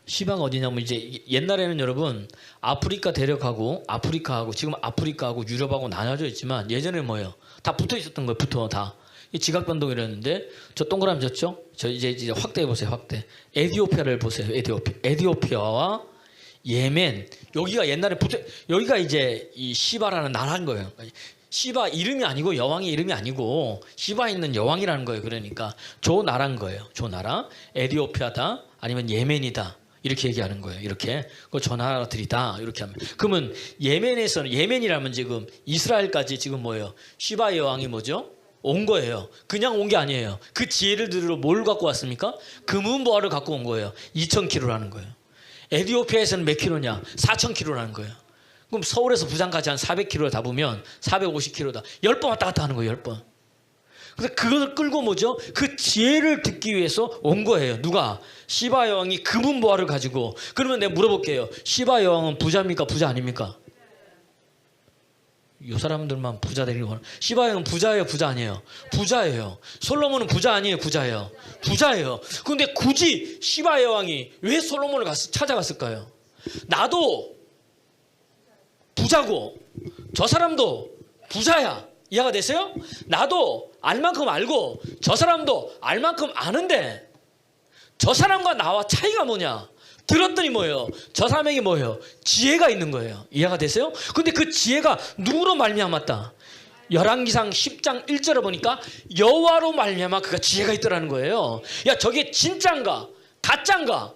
시바가 어디냐면 이제 옛날에는 여러분 아프리카 대륙하고 아프리카하고 지금 아프리카하고 유럽하고 나눠져 있지만 예전에 뭐예요? 다 붙어 있었던 거예요. 붙어 다. 이 지각 변동이랬는데 저 동그라미 졌죠? 저 이제 확대해 보세요. 확대. 에티오피아를 보세요. 에티오피아와 예멘. 여기가 옛날에 여기가 이제 이 시바라는 나라인 거예요. 시바 이름이 아니고 여왕의 이름이 아니고 시바에 있는 여왕이라는 거예요. 그러니까 저 나라인 거예요. 저 나라. 에티오피아다 아니면 예멘이다. 이렇게 얘기하는 거예요. 이렇게. 저 나라들이다. 이렇게 하면. 그러면 예멘에서는 예멘이라면 지금 이스라엘까지 지금 뭐예요? 시바 여왕이 뭐죠? 온 거예요. 그냥 온 게 아니에요. 그 지혜를 들으러 뭘 갖고 왔습니까? 금은보화를 갖고 온 거예요. 2,000kg라는 거예요. 에티오피아에서는 몇 킬로냐? 4,000kg라는 거예요. 그럼 서울에서 부산까지 한 400km 잡으면 450km다. 10번 왔다 갔다 하는 거예요. 10번. 그래서 그것을 끌고 뭐죠? 그 지혜를 듣기 위해서 온 거예요. 누가? 시바 여왕이 금은보화를 가지고. 그러면 내가 물어볼게요. 시바 여왕은 부자입니까? 부자 아닙니까? 이 사람들만 부자 되길 원해요. 시바 여왕은 부자예요? 부자 아니에요? 부자예요. 솔로몬은 부자 아니에요? 부자예요? 부자예요. 그런데 굳이 시바 여왕이 왜 솔로몬을 찾아갔을까요? 나도 부자고 저 사람도 부자야. 이해가 되세요? 나도 알 만큼 알고 저 사람도 알 만큼 아는데 저 사람과 나와 차이가 뭐냐? 들었더니 뭐예요? 저 사람에게 뭐예요? 지혜가 있는 거예요. 이해가 되세요? 근데 그 지혜가 누구로 말미암았다? 열왕기상 10장 1절에 보니까 여호와로 말미암아 그가 지혜가 있더라는 거예요. 야, 저게 진짠가 가짠가?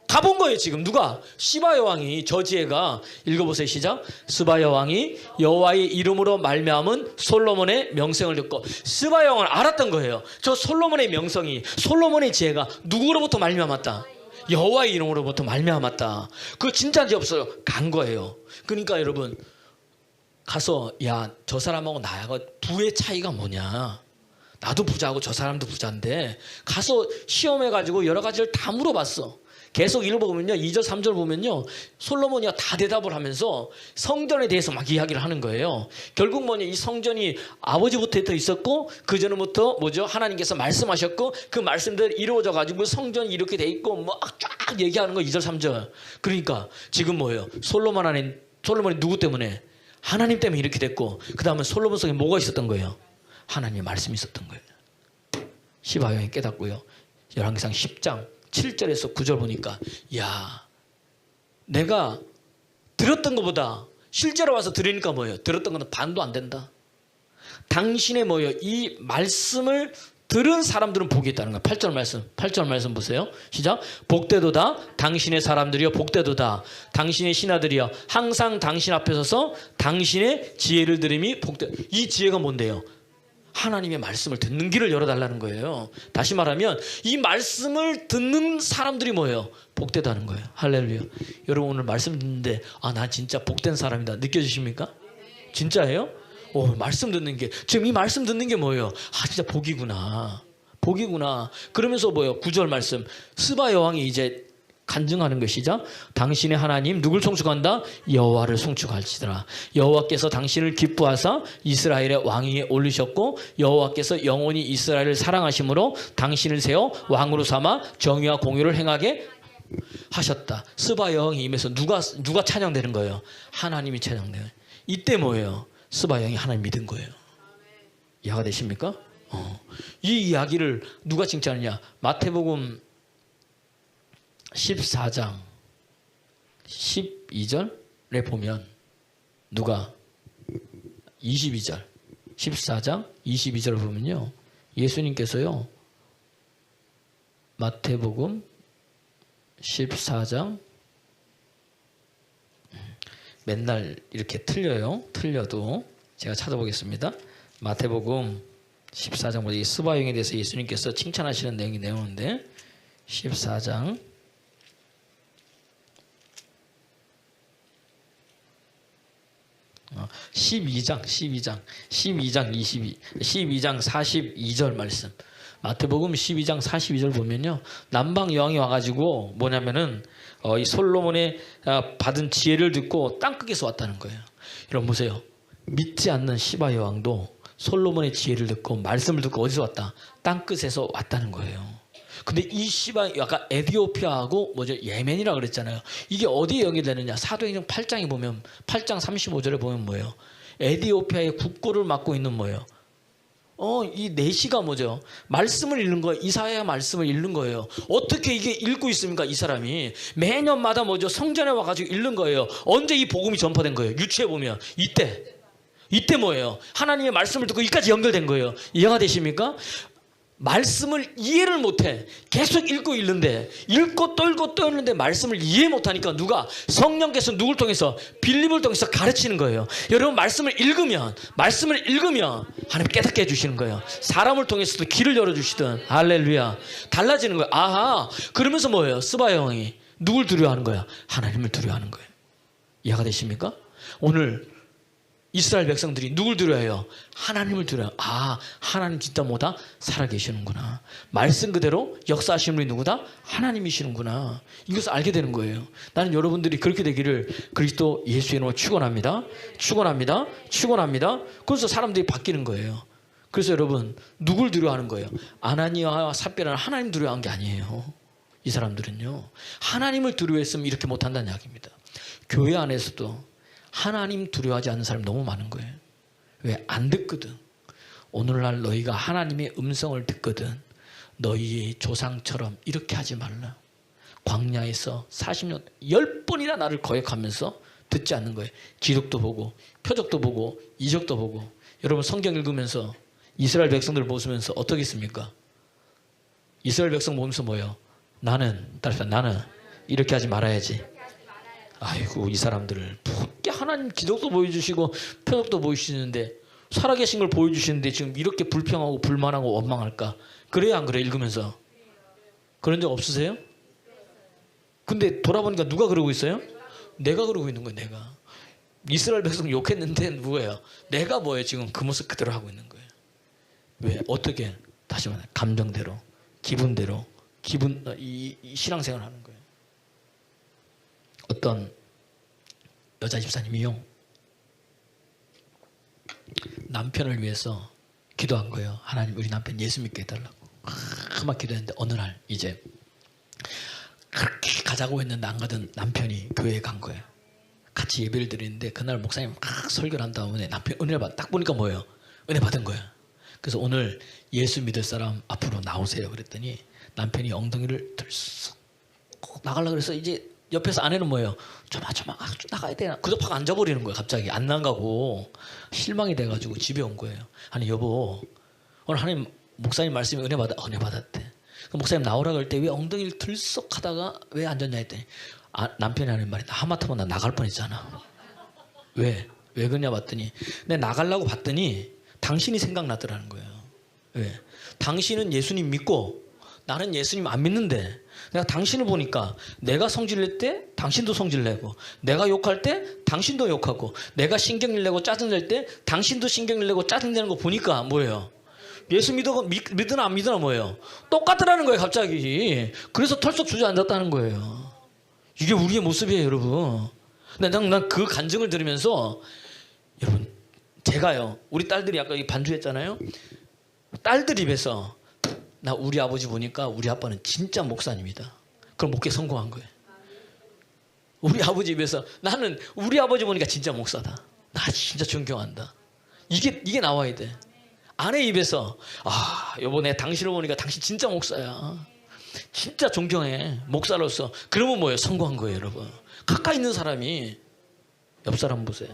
가본 거예요. 지금 누가? 시바 여왕이. 저 지혜가 읽어보세요. 시작. 스바 여왕이 여호와의 이름으로 말미암은 솔로몬의 명성을 듣고, 스바 여왕은 알았던 거예요. 저 솔로몬의 명성이, 솔로몬의 지혜가 누구로부터 말미암았다? 여호와의 이름으로부터 말미암았다. 그거 진짜인지 없어요? 간 거예요. 그러니까 여러분, 가서 야, 저 사람하고 나하고 부의 차이가 뭐냐? 나도 부자고 저 사람도 부자인데, 가서 시험해가지고 여러 가지를 다 물어봤어. 계속 읽어보면요, 2절 3절 보면요, 솔로몬이가 다 대답을 하면서 성전에 대해서 막 이야기를 하는 거예요. 결국 뭐냐, 이 성전이 아버지부터 있었고, 그 전부터 뭐죠, 하나님께서 말씀하셨고, 그 말씀들 이루어져 가지고 성전이 이렇게 돼 있고 막 쫙 얘기하는 거 2절 3절. 그러니까 지금 뭐예요? 솔로몬이 누구 때문에? 하나님 때문에 이렇게 됐고, 그 다음에 솔로몬 속에 뭐가 있었던 거예요? 하나님의 말씀이 있었던 거예요. 시바 여왕이 깨닫고요, 열왕기상 10장 7절에서 9절 보니까, 야, 내가 들었던 것보다 실제로 와서 들으니까 뭐예요? 들었던 것은 반도 안 된다. 당신의 뭐예요? 이 말씀을 들은 사람들은 복이 있다는 거야. 8절 말씀 보세요. 시작. 복되도다 당신의 사람들이여, 복되도다 당신의 신하들이여, 항상 당신 앞에 서서 당신의 지혜를 들음이 복되. 이 지혜가 뭔데요? 하나님의 말씀을 듣는 길을 열어달라는 거예요. 다시 말하면 이 말씀을 듣는 사람들이 뭐예요? 복되다는 거예요. 할렐루야. 여러분, 오늘 말씀 듣는데 나 진짜 복된 사람이다 느껴지십니까? 진짜예요? 말씀 듣는 게, 지금 이 말씀 듣는 게 뭐예요? 진짜 복이구나. 복이구나. 그러면서 뭐예요? 9절 말씀. 스바 여왕이 이제 간증하는 것이죠. 당신의 하나님 누굴 송축한다? 여호와를 송축할지더라. 여호와께서 당신을 기뻐하사 이스라엘의 왕위에 올리셨고, 여호와께서 영원히 이스라엘을 사랑하심으로 당신을 세워 왕으로 삼아 정의와 공의를 행하게 하셨다. 스바 여왕이 임해서 누가 찬양되는 거예요? 하나님이 찬양돼요. 이때 뭐예요? 스바 여왕이 하나님 믿은 거예요. 이해가 되십니까? 이 이야기를 누가 칭찬하느냐? 마태복음 14장 12절에 보면 누가 22절 14장 22절을 보면요, 예수님께서요, 마태복음 14장, 맨날 이렇게 틀려도 제가 찾아보겠습니다. 마태복음 14장 보자. 이 스바 여왕에 대해서 예수님께서 칭찬하시는 내용이 나오는데, 14장 12장 42절 말씀. 마태복음 12장 42절 보면요, 남방 여왕이 와가지고 뭐냐면은 이 솔로몬의 받은 지혜를 듣고 땅끝에서 왔다는 거예요. 여러분 보세요. 믿지 않는 시바 여왕도 솔로몬의 지혜를 듣고 말씀을 듣고 어디서 왔다? 땅끝에서 왔다는 거예요. 근데 이 시바, 아까 에디오피아하고 예멘이라 그랬잖아요. 이게 어디에 연결되느냐? 사도행전 8장에 보면, 8장 35절에 보면 뭐예요? 에디오피아의 국고를 맡고 있는 뭐예요? 이 내시가 뭐죠? 말씀을 읽는 거예요. 이사야 말씀을 읽는 거예요. 어떻게 이게 읽고 있습니까? 이 사람이 매년마다 성전에 와가지고 읽는 거예요. 언제 이 복음이 전파된 거예요? 유추해 보면 이때 뭐예요? 하나님의 말씀을 듣고 이까지 연결된 거예요. 이해가 되십니까? 말씀을 이해를 못해. 계속 읽고 읽는데, 읽고 또 읽는데 말씀을 이해 못하니까 누가? 성령께서 누굴 통해서? 빌립을 통해서 가르치는 거예요. 여러분, 말씀을 읽으면 하나님 깨닫게 해주시는 거예요. 사람을 통해서도 길을 열어주시든, 할렐루야, 달라지는 거예요. 아하. 그러면서 뭐예요? 스바 여왕이 누굴 두려워하는 거야? 하나님을 두려워하는 거예요. 이해가 되십니까? 오늘 이스라엘 백성들이 누굴 두려워해요? 하나님을 두려워해요. 하나님 진짜 뭐다? 살아계시는구나. 말씀 그대로 역사하시는 분이 누구다? 하나님이시는구나. 이것을 알게 되는 거예요. 나는 여러분들이 그렇게 되기를 그리스도 예수의 이름으로 축원합니다. 그래서 사람들이 바뀌는 거예요. 그래서 여러분, 누굴 두려워하는 거예요? 아나니아와 삽비라는 하나님 두려워한 게 아니에요. 이 사람들은요, 하나님을 두려워했으면 이렇게 못한다는 이야기입니다. 교회 안에서도 하나님 두려워하지 않는 사람이 너무 많은 거예요. 왜? 안 듣거든. 오늘날 너희가 하나님의 음성을 듣거든, 너희의 조상처럼 이렇게 하지 말라. 광야에서 40년 10번이나 나를 거역하면서 듣지 않는 거예요. 기록도 보고 표적도 보고 이적도 보고. 여러분 성경 읽으면서 이스라엘 백성들 보시면서 어떻게 했습니까? 이스라엘 백성 보면서 뭐예요? 나는 이렇게 하지 말아야지. 아이고 이 사람들을 그렇게 하나님 기적도 보여주시고 표적도 보여주시는데 살아계신 걸 보여주시는데 지금 이렇게 불평하고 불만하고 원망할까? 그래요 안 그래요? 읽으면서 그런 적 없으세요? 근데 돌아보니까 누가 그러고 있어요? 내가 그러고 있는 거예요. 내가 이스라엘 백성 욕했는데 누구예요? 내가 뭐예요? 지금 그 모습 그대로 하고 있는 거예요. 왜? 어떻게? 다시 말해 감정대로 기분대로 이 신앙생활을 하는 거예요. 어떤 여자 집사님이요 남편을 위해서 기도한 거예요. 하나님 우리 남편 예수 믿게 해달라고 막 기도했는데 어느 날 이제 그렇게 가자고 했는데 안 가던 남편이 교회에 간 거예요. 같이 예배를 드리는데 그날 목사님 막 설교를 한 다음에 남편 은혜를 받 딱 보니까 뭐예요? 은혜 받은 거예요. 그래서 오늘 예수 믿을 사람 앞으로 나오세요 그랬더니 남편이 엉덩이를 들썩 나가려고 그래서 이제 옆에서 아내는 뭐예요? 좀 나가야 되나? 그저 팍 앉아버리는 거예요. 갑자기 안 나가고 실망이 돼가지고 집에 온 거예요. 아니 여보 오늘 하나님 목사님 말씀에 은혜 받았대. 목사님 나오라 그럴 때 왜 엉덩이를 들썩 하다가 왜 앉았냐 했더니 남편이 하는 말이 하마터면 나 나갈 뻔했잖아. 왜 그러냐 봤더니 내가 나가려고 봤더니 당신이 생각나더라는 거예요. 왜? 당신은 예수님 믿고 나는 예수님 안 믿는데 내가 당신을 보니까 내가 성질낼 때 당신도 성질내고 내가 욕할 때 당신도 욕하고 내가 신경을 내고 짜증낼 때 당신도 신경을 내고 짜증내는 거 보니까 뭐예요? 예수 믿으나 안 믿으나 뭐예요? 똑같더라는 거예요 갑자기. 그래서 털썩 주저앉았다는 거예요. 이게 우리의 모습이에요 여러분. 근데 난 그 간증을 들으면서 여러분 제가요 우리 딸들이 아까 반주했잖아요. 딸들 입에서 나 우리 아버지 보니까 우리 아빠는 진짜 목사님이다. 그럼 목회 성공한 거예요. 우리 아버지 입에서 나는 우리 아버지 보니까 진짜 목사다. 나 진짜 존경한다. 이게 나와야 돼. 아내 입에서 여보 내가 당신을 보니까 당신 진짜 목사야. 진짜 존경해. 목사로서. 그러면 뭐예요? 성공한 거예요 여러분. 가까이 있는 사람이 옆 사람 보세요.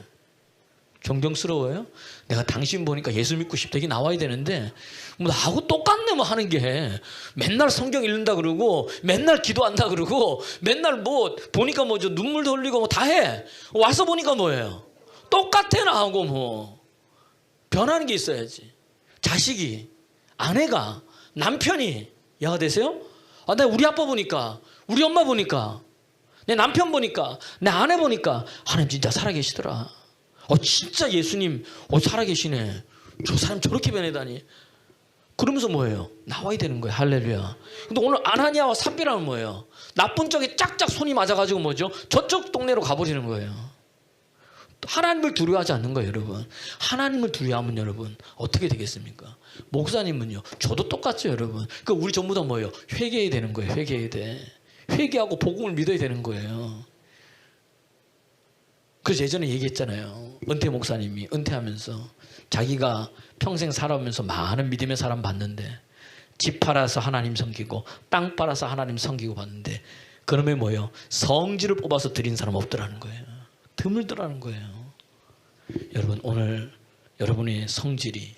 존경스러워요? 내가 당신 보니까 예수 믿고 싶다. 이게 나와야 되는데 뭐 나하고 똑같네 뭐 하는 게. 맨날 성경 읽는다 그러고 맨날 기도한다 그러고 맨날 뭐 보니까 뭐 저 눈물도 흘리고 뭐 다 해. 와서 보니까 뭐예요? 똑같아 나하고 뭐. 변하는 게 있어야지. 자식이, 아내가, 남편이 야가 되세요? 내가 우리 아빠 보니까 우리 엄마 보니까 내 남편 보니까 내 아내 보니까 하나님 진짜 살아계시더라. 진짜 예수님 살아계시네. 저 사람 저렇게 변해다니. 그러면서 뭐예요? 나와야 되는 거예요. 할렐루야. 근데 오늘 아나니아와 삽비라는 뭐예요? 나쁜 쪽에 짝짝 손이 맞아가지고 뭐죠? 저쪽 동네로 가버리는 거예요. 하나님을 두려워하지 않는 거예요 여러분. 하나님을 두려워하면 여러분 어떻게 되겠습니까? 목사님은요 저도 똑같죠 여러분. 그러니까 우리 전부 다 뭐예요? 회개해야 되는 거예요. 회개해야 돼. 회개하고 복음을 믿어야 되는 거예요. 그래서 예전에 얘기했잖아요. 은퇴 목사님이 은퇴하면서 자기가 평생 살아오면서 많은 믿음의 사람 봤는데 집 팔아서 하나님 섬기고 땅 팔아서 하나님 섬기고 봤는데 그러면 뭐예요? 성질을 뽑아서 드린 사람 없더라는 거예요. 드물더라는 거예요. 여러분 오늘 여러분의 성질이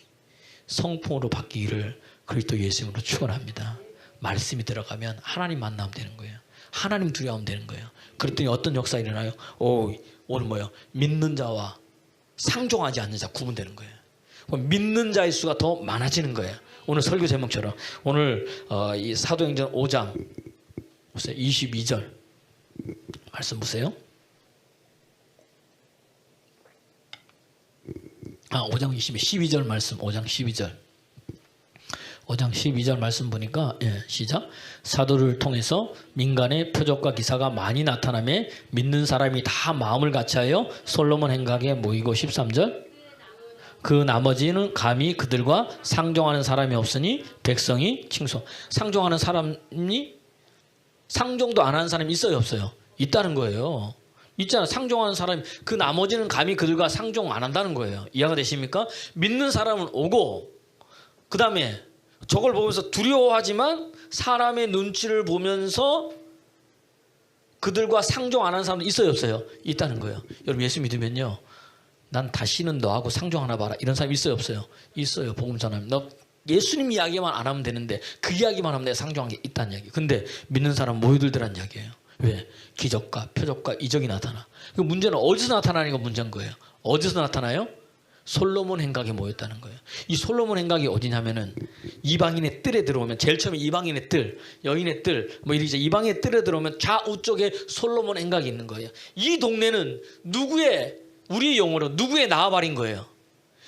성품으로 바뀌기를 그리스도 예수님으로 축원합니다. 말씀이 들어가면 하나님 만나면 되는 거예요. 하나님 두려워하면 되는 거예요. 그랬더니 어떤 역사가 일어나요? 오늘 뭐예요? 믿는 자와 상종하지 않는 자 구분되는 거예요. 믿는 자의 수가 더 많아지는 거예요. 오늘 설교 제목처럼 오늘 이 사도행전 5장 22절 말씀 보세요. 5장 12절 말씀 5장 12절 5장 12절 말씀 보니까 시작. 사도를 통해서 민간의 표적과 기사가 많이 나타나며 믿는 사람이 다 마음을 같이하여 솔로몬 행각에 모이고 13절 그 나머지는 감히 그들과 상종하는 사람이 없으니 백성이 칭송. 상종하는 사람이 상종도 안 하는 사람이 있어요 없어요? 있다는 거예요. 있잖아. 상종하는 사람이 그 나머지는 감히 그들과 상종 안 한다는 거예요. 이해가 되십니까? 믿는 사람은 오고 그 다음에 저걸 보면서 두려워하지만 사람의 눈치를 보면서 그들과 상종 안 하는 사람도 있어요, 없어요? 있다는 거예요. 여러분 예수 믿으면요, 난 다시는 너하고 상종 하나 봐라 이런 사람 있어요, 없어요? 있어요. 복음 전하면 너 예수님 이야기만 안 하면 되는데 그 이야기만 하면 내가 상종한 게 있다는 이야기. 근데 믿는 사람 모여들더란 이야기예요. 왜? 기적과 표적과 이적이 나타나. 그 문제는 어디서 나타나는 게 문제인 거예요. 어디서 나타나요? 솔로몬 행각에 모였다는 거예요. 이 솔로몬 행각이 어디냐면은 이방인의 뜰에 들어오면, 제일 처음에 이방인의 뜰, 여인의 뜰, 뭐 이렇게 이방인의 뜰에 들어오면 좌우 쪽에 솔로몬 행각이 있는 거예요. 이 동네는 누구의, 우리의 용어로 누구의 나와발인 거예요?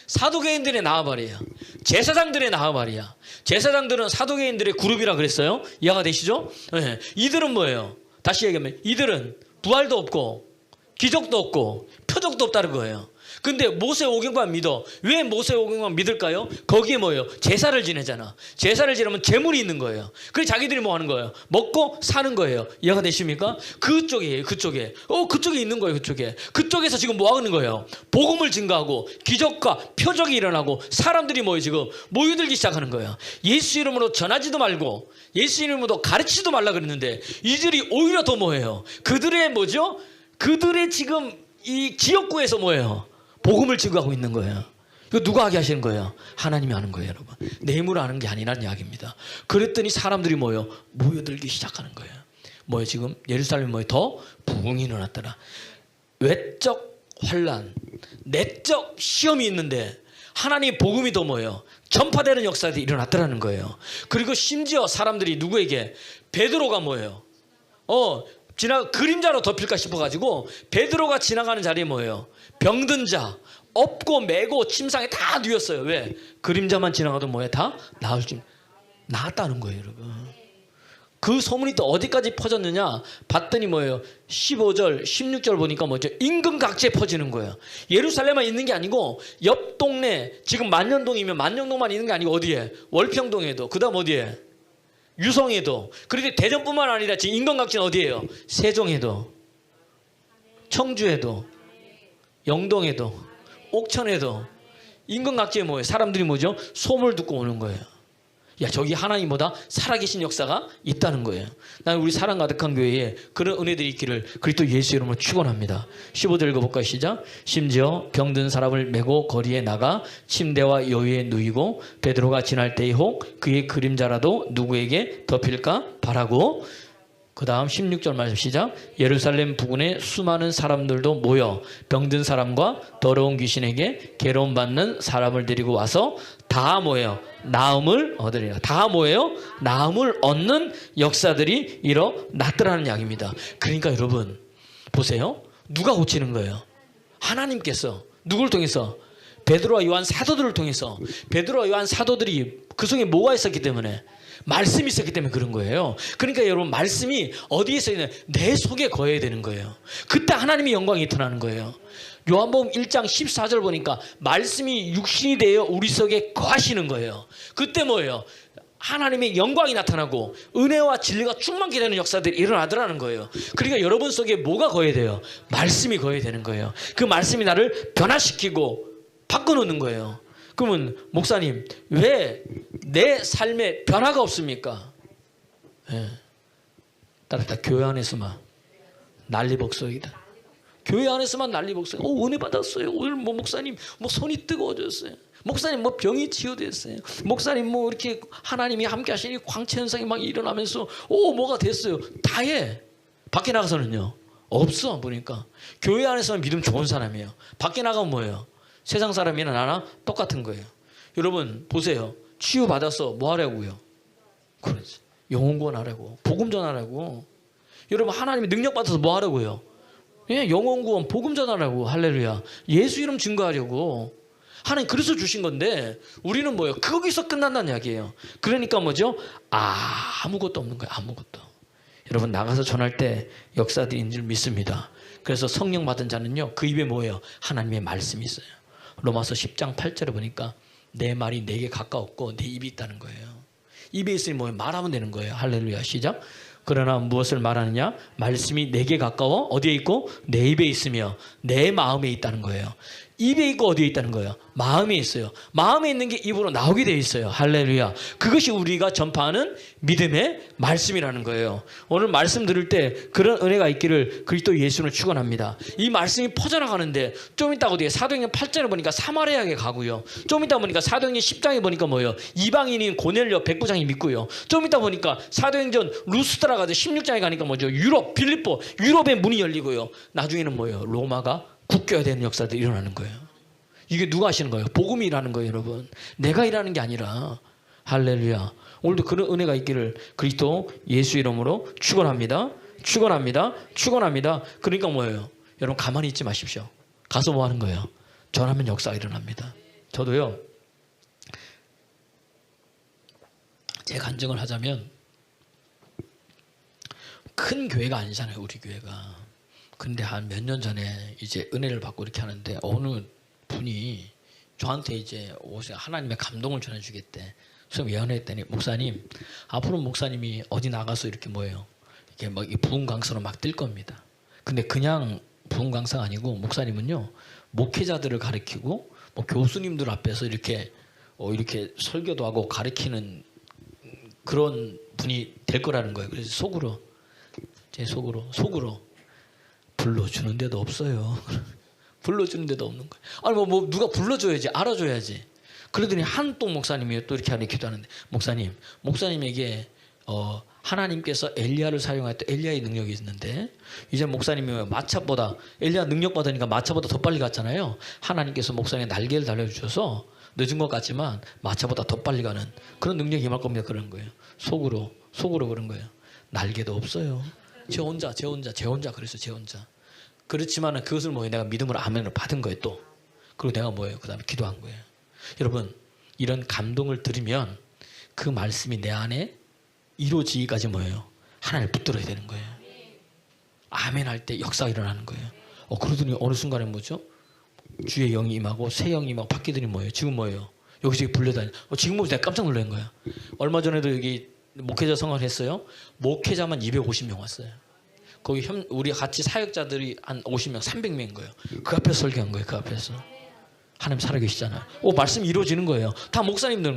사도계인들의 나와발이에요. 제사장들의 나와발이야. 제사장들은 사도계인들의 그룹이라 그랬어요. 이해가 되시죠? 네. 이들은 뭐예요? 다시 얘기하면 이들은 부활도 없고 기적도 없고 표적도 없다는 거예요. 근데 모세오경만 믿어. 왜 모세오경만 믿을까요? 거기에 뭐예요? 제사를 지내잖아. 제사를 지내면 재물이 있는 거예요. 그래서 자기들이 뭐 하는 거예요? 먹고 사는 거예요. 이해가 되십니까? 그쪽이에요. 그쪽에. 그쪽에 있는 거예요. 그쪽에. 그쪽에서 지금 뭐 하는 거예요? 복음을 증거하고 기적과 표적이 일어나고 사람들이 뭐예요? 지금 모여들기 시작하는 거예요. 예수 이름으로 전하지도 말고 예수 이름으로 가르치지도 말라 그랬는데 이들이 오히려 더 뭐예요? 그들의 뭐죠? 그들의 지금 이 지역구에서 뭐예요? 복음을 증거하고 있는 거예요. 이거 누가 하게 하시는 거예요? 하나님이 하는 거예요, 여러분. 내 힘으로 하는 게 아니라는 이야기입니다. 그랬더니 사람들이 뭐예요? 모여들기 시작하는 거예요. 뭐예요? 지금 예루살렘 뭐예요? 더 부흥이 일어났더라. 외적 환란, 내적 시험이 있는데 하나님의 복음이 더 뭐예요? 전파되는 역사들이 일어났더라는 거예요. 그리고 심지어 사람들이 누구에게? 베드로가 뭐예요? 그림자로 덮일까 싶어가지고 베드로가 지나가는 자리에 뭐예요? 병든 자, 없고 매고 침상에 다 누웠어요. 왜? 그림자만 지나가도 뭐예요? 다 나았다는 거예요, 여러분. 그 소문이 또 어디까지 퍼졌느냐? 봤더니 뭐예요? 15절, 16절 보니까 뭐죠? 임금각지에 퍼지는 거예요. 예루살렘만 있는 게 아니고 옆 동네, 지금 만년동이면 만년동만 있는 게 아니고 어디에? 월평동에도, 그 다음 어디에? 유성에도. 그런데 대전뿐만 아니라 지금 임금각지는 어디예요? 세종에도, 청주에도, 영동에도, 옥천에도. 임금각지에 뭐예요? 사람들이 뭐죠? 소문을 듣고 오는 거예요. 야, 저기 하나님보다 살아계신 역사가 있다는 거예요. 나는 우리 사랑 가득한 교회에 그런 은혜들이 있기를 그리스도 예수 이름으로 축원합니다. 15절 읽어볼까요? 시작. 심지어 병든 사람을 메고 거리에 나가 침대와 여위에 누이고 베드로가 지날 때에 혹 그의 그림자라도 누구에게 덮일까 바라고. 그 다음 16절 말씀 시작. 예루살렘 부근에 수많은 사람들도 모여 병든 사람과 더러운 귀신에게 괴로움받는 사람을 데리고 와서 다 뭐예요? 나음을 얻으리라. 다 뭐예요? 나음을 얻는 역사들이 일어났더라는 이야기입니다. 그러니까 여러분 보세요. 누가 고치는 거예요? 하나님께서. 누구를 통해서? 베드로와 요한 사도들을 통해서. 베드로와 요한 사도들이 그 속에 뭐가 있었기 때문에? 말씀이 있었기 때문에 그런 거예요. 그러니까 여러분 말씀이 어디에 있어야 되냐? 내 속에 거해야 되는 거예요. 그때 하나님의 영광이 나타나는 거예요. 요한복음 1장 14절 보니까 말씀이 육신이 되어 우리 속에 거하시는 거예요. 그때 뭐예요? 하나님의 영광이 나타나고 은혜와 진리가 충만케 되는 역사들이 일어나더라는 거예요. 그러니까 여러분 속에 뭐가 거해야 돼요? 말씀이 거해야 되는 거예요. 그 말씀이 나를 변화시키고 바꿔놓는 거예요. 그러면 목사님 왜 내 삶에 변화가 없습니까? 따라다 교회 안에서만 난리복속이다. 교회 안에서만 난리복속. 은혜 받았어요. 오늘 뭐 목사님 뭐 손이 뜨거워졌어요. 목사님 뭐 병이 치유됐어요. 목사님 뭐 이렇게 하나님이 함께 하시니 광채 현상이 막 일어나면서 뭐가 됐어요. 다 해. 밖에 나가서는요 없어. 보니까 교회 안에서는 믿음 좋은 사람이에요. 밖에 나가면 뭐예요? 세상 사람이나 나나 똑같은 거예요. 여러분 보세요. 치유 받아서 뭐 하라고요? 그렇지. 영혼 구원하라고. 복음 전하라고. 여러분 하나님의 능력 받아서 뭐 하라고요? 예, 영혼 구원, 복음 전하라고. 할렐루야. 예수 이름 증거하려고. 하나님 그래서 주신 건데 우리는 뭐예요? 거기서 끝난다는 이야기예요. 그러니까 뭐죠? 아무것도 없는 거예요. 아무것도. 여러분 나가서 전할 때 역사들인 줄 믿습니다. 그래서 성령 받은 자는요 그 입에 뭐예요? 하나님의 말씀이 있어요. 로마서 10장 8절에 보니까 내 말이 내게 가까웠고 내 입이 있다는 거예요. 입에 있으니 뭐예요? 말하면 되는 거예요. 할렐루야. 시작. 그러나 무엇을 말하느냐? 말씀이 내게 가까워 어디에 있고? 내 입에 있으며 내 마음에 있다는 거예요. 입에 있고 어디에 있다는 거예요? 마음에 있어요. 마음에 있는 게 입으로 나오게 돼 있어요. 할렐루야. 그것이 우리가 전파하는 믿음의 말씀이라는 거예요. 오늘 말씀 들을 때 그런 은혜가 있기를 그리스도 예수를 축원합니다. 이 말씀이 퍼져나가는데 좀 이따 어디에 사도행전 8장에 보니까 사마리아에 가고요. 좀 이따 보니까 사도행전 10장에 보니까 뭐예요? 이방인인 고넬료 백부장이 믿고요. 좀 이따 보니까 사도행전 루스드라 가서 16장에 가니까 뭐죠? 유럽, 빌립보, 유럽의 문이 열리고요. 나중에는 뭐예요? 로마가 굳겨야 되는 역사들이 일어나는 거예요. 이게 누가 하시는 거예요? 복음이 일하는 거예요, 여러분. 내가 일하는 게 아니라. 할렐루야. 오늘도 그런 은혜가 있기를 그리스도 예수 이름으로 축원합니다. 축원합니다. 축원합니다. 그러니까 뭐예요? 여러분 가만히 있지 마십시오. 가서 뭐 하는 거예요? 전하면 역사가 일어납니다. 저도요. 제 간증을 하자면 큰 교회가 아니잖아요, 우리 교회가. 근데 한 몇 년 전에 이제 은혜를 받고 이렇게 하는데 어느 분이 저한테 이제 오셔서 하나님의 감동을 전해주겠대. 그래서 예언했더니 목사님, 앞으로 목사님이 어디 나가서 이렇게 뭐예요? 이렇게 막 부흥 강사로 막 뜰 겁니다. 근데 그냥 부흥 강사가 아니고 목사님은요 목회자들을 가르치고 뭐 교수님들 앞에서 이렇게 이렇게 설교도 하고 가르치는 그런 분이 될 거라는 거예요. 그래서 속으로 제 속으로 불러주는 데도 없어요. 불러주는 데도 없는 거예요. 아니 뭐 누가 불러줘야지, 알아줘야지. 그러더니 한동 목사님이 또 이렇게 하는 기도하는데 목사님에게 하나님께서 엘리야를 사용할 때 엘리야의 능력이 있는데 이제 목사님이 마차보다 엘리야 능력 받으니까 마차보다 더 빨리 갔잖아요. 하나님께서 목사님의 날개를 달려주셔서 늦은 것 같지만 마차보다 더 빨리 가는 그런 능력이 임할 겁니다. 그런 거예요. 속으로 그런 거예요. 날개도 없어요. 제 혼자 그래서 제 혼자. 그렇지만은 그것을 뭐예요? 내가 믿음으로 아멘을 받은 거예요 또. 그리고 내가 뭐예요? 그 다음에 기도한 거예요. 여러분 이런 감동을 들으면 그 말씀이 내 안에 이루어지기까지 뭐예요? 하나님을 붙들어야 되는 거예요. 아멘 할 때 역사가 일어나는 거예요. 그러더니 어느 순간에 뭐죠? 주의 영이 임하고 새 영이 임하고 바뀌더니 뭐예요? 지금 뭐예요? 여기저기 불려다니. 지금 보면서 내가 깜짝 놀란 거야. 얼마 전에도 여기 목회자 성화를 했어요. 목회자만 250명 왔어요. 거기 우리 같이 사역자들이 한 50명, 300명인 거예요. 그 앞에서 설교한 거예요. 그 앞에서. 하나님 살아계시잖아요. 말씀이 이루어지는 거예요. 다 목사님들.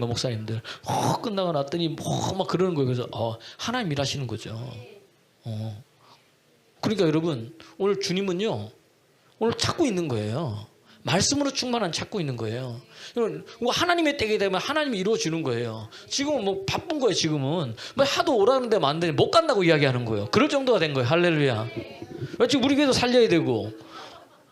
끝나고 났더니 막 그러는 거예요. 그래서 하나님 일하시는 거죠. 그러니까 여러분 오늘 주님은요. 오늘 찾고 있는 거예요. 말씀으로 충만한 찾고 있는 거예요. 하나님의 때가 되면 하나님이 이루어지는 거예요. 지금은 뭐 바쁜 거예요. 지금은 뭐 하도 오라는 데만 안 되니 못 간다고 이야기하는 거예요. 그럴 정도가 된 거예요. 할렐루야. 지금 우리 교회도 살려야 되고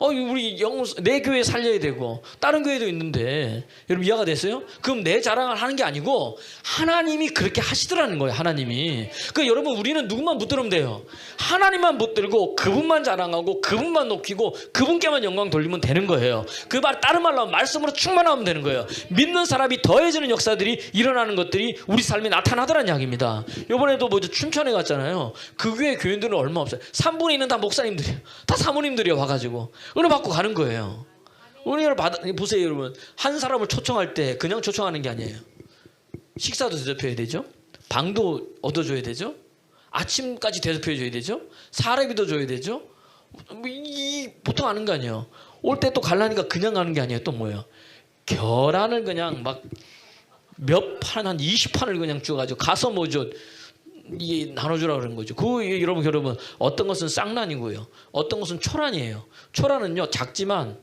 우리 내 교회 살려야 되고 다른 교회도 있는데 여러분 이해가 됐어요? 그럼 내 자랑을 하는 게 아니고 하나님이 그렇게 하시더라는 거예요. 하나님이. 여러분 우리는 누구만 붙들면 돼요? 하나님만 붙들고 그분만 자랑하고 그분만 높이고 그분께만 영광 돌리면 되는 거예요. 그 말 다른 말로 하면 말씀으로 충만하면 되는 거예요. 믿는 사람이 더해지는 역사들이 일어나는 것들이 우리 삶에 나타나더란 이야기입니다. 이번에도 춘천에 갔잖아요. 그 교회 교인들은 얼마 없어요. 3분의 1은 다 목사님들이에요. 다 사모님들이에요. 와가지고 은혜 받고 가는 거예요. 은혜를 보세요 여러분. 한 사람을 초청할 때 그냥 초청하는 게 아니에요. 식사도 대접해야 되죠. 방도 얻어줘야 되죠. 아침까지 대접해줘야 되죠. 사례비도 줘야 되죠. 보통 아는 거 아니에요. 올 때 또 갈라니까 그냥 가는 게 아니에요. 또 뭐예요? 계란을 그냥 막 몇 판, 한 20판을 그냥 주어가지고 가서 이게 나눠주라 그러는 거죠. 여러분 어떤 것은 쌍란이고요. 어떤 것은 초란이에요. 초란은요 작지만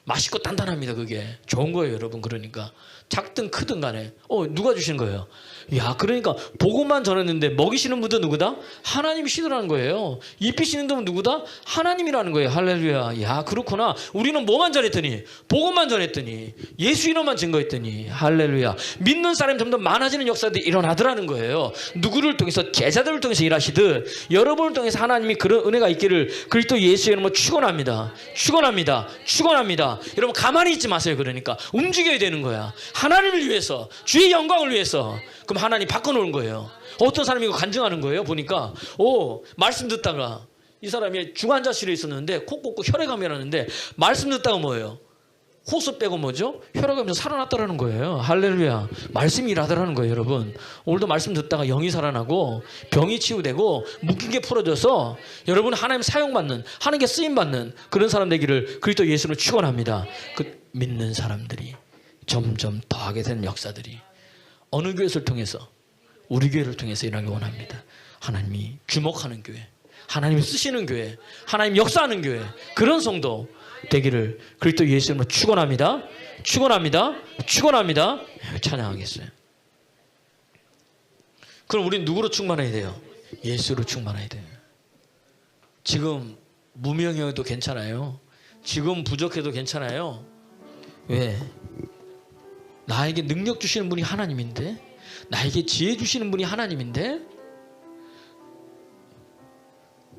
맛있고 단단합니다. 그게 좋은 거예요, 여러분. 그러니까 작든 크든 간에 누가 주신 거예요? 야, 그러니까 복음만 전했는데 먹이시는 분도 누구다? 하나님이시더라는 거예요. 입히시는 분은 누구다? 하나님이라는 거예요. 할렐루야. 야, 그렇구나. 우리는 뭐만 전했더니 복음만 전했더니 예수 이름만 증거했더니 할렐루야. 믿는 사람이 점점 많아지는 역사들이 일어나더라는 거예요. 누구를 통해서 제자들을 통해서 일하시듯 여러분을 통해서 하나님이 그런 은혜가 있기를 그리스도 예수의 이름으로 축원합니다. 여러분 가만히 있지 마세요. 그러니까 움직여야 되는 거야. 하나님을 위해서, 주의 영광을 위해서. 그럼 하나님 바꿔놓은 거예요. 어떤 사람이 이거 간증하는 거예요. 보니까 말씀 듣다가 이 사람이 중환자실에 있었는데 코 꽂고 혈액암이 났는데 말씀 듣다가 뭐예요? 호수 빼고 뭐죠? 혈압하면서 살아났다라는 거예요. 할렐루야. 말씀이 일하더라는 거예요, 여러분. 오늘도 말씀 듣다가 영이 살아나고 병이 치유되고 묶인 게 풀어져서 여러분 하나님 사용받는, 하나님께 쓰임받는 그런 사람 되기를 그리스도 예수로 축원합니다. 그 믿는 사람들이 점점 더하게 되는 역사들이 어느 교회를 통해서, 우리 교회를 통해서 일하기 원합니다. 하나님이 주목하는 교회, 하나님이 쓰시는 교회, 하나님 역사하는 교회, 그런 성도 되기를 그리스도 예수님으로 축원합니다. 축원합니다. 축원합니다. 찬양하겠어요. 그럼 우리는 누구로 충만해야 돼요? 예수로 충만해야 돼요. 지금 무명해도 괜찮아요. 지금 부족해도 괜찮아요. 왜? 나에게 능력 주시는 분이 하나님인데, 나에게 지혜 주시는 분이 하나님인데,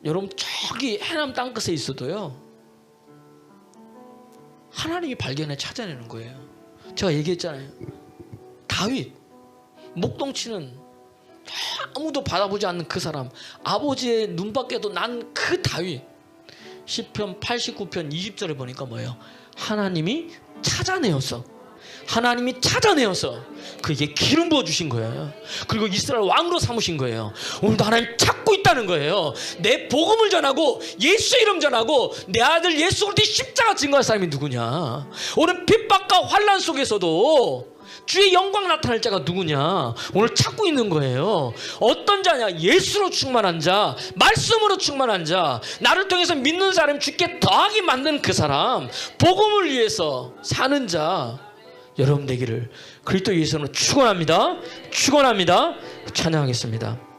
여러분 저기 해남 땅끝에 있어도요 하나님이 발견해 찾아내는 거예요. 제가 얘기했잖아요. 다윗 목동치는 아무도 받아보지 않는 그 사람, 아버지의 눈밖에도 난 그 다윗, 시편 89편 20절에 보니까 뭐예요? 하나님이 찾아내어서 그에게 기름 부어주신 거예요. 그리고 이스라엘 왕으로 삼으신 거예요. 오늘도 하나님 찾고 있다는 거예요. 내 복음을 전하고 예수 이름 전하고 내 아들 예수 그리스도의 십자가 증거할 사람이 누구냐? 오늘 핍박과 환난 속에서도 주의 영광 나타날 자가 누구냐? 오늘 찾고 있는 거예요. 어떤 자냐? 예수로 충만한 자, 말씀으로 충만한 자, 나를 통해서 믿는 사람 주께 더하게 만든 그 사람, 복음을 위해서 사는 자 여러분 되기를 그리스도 예수로 축원합니다. 축원합니다. 찬양하겠습니다.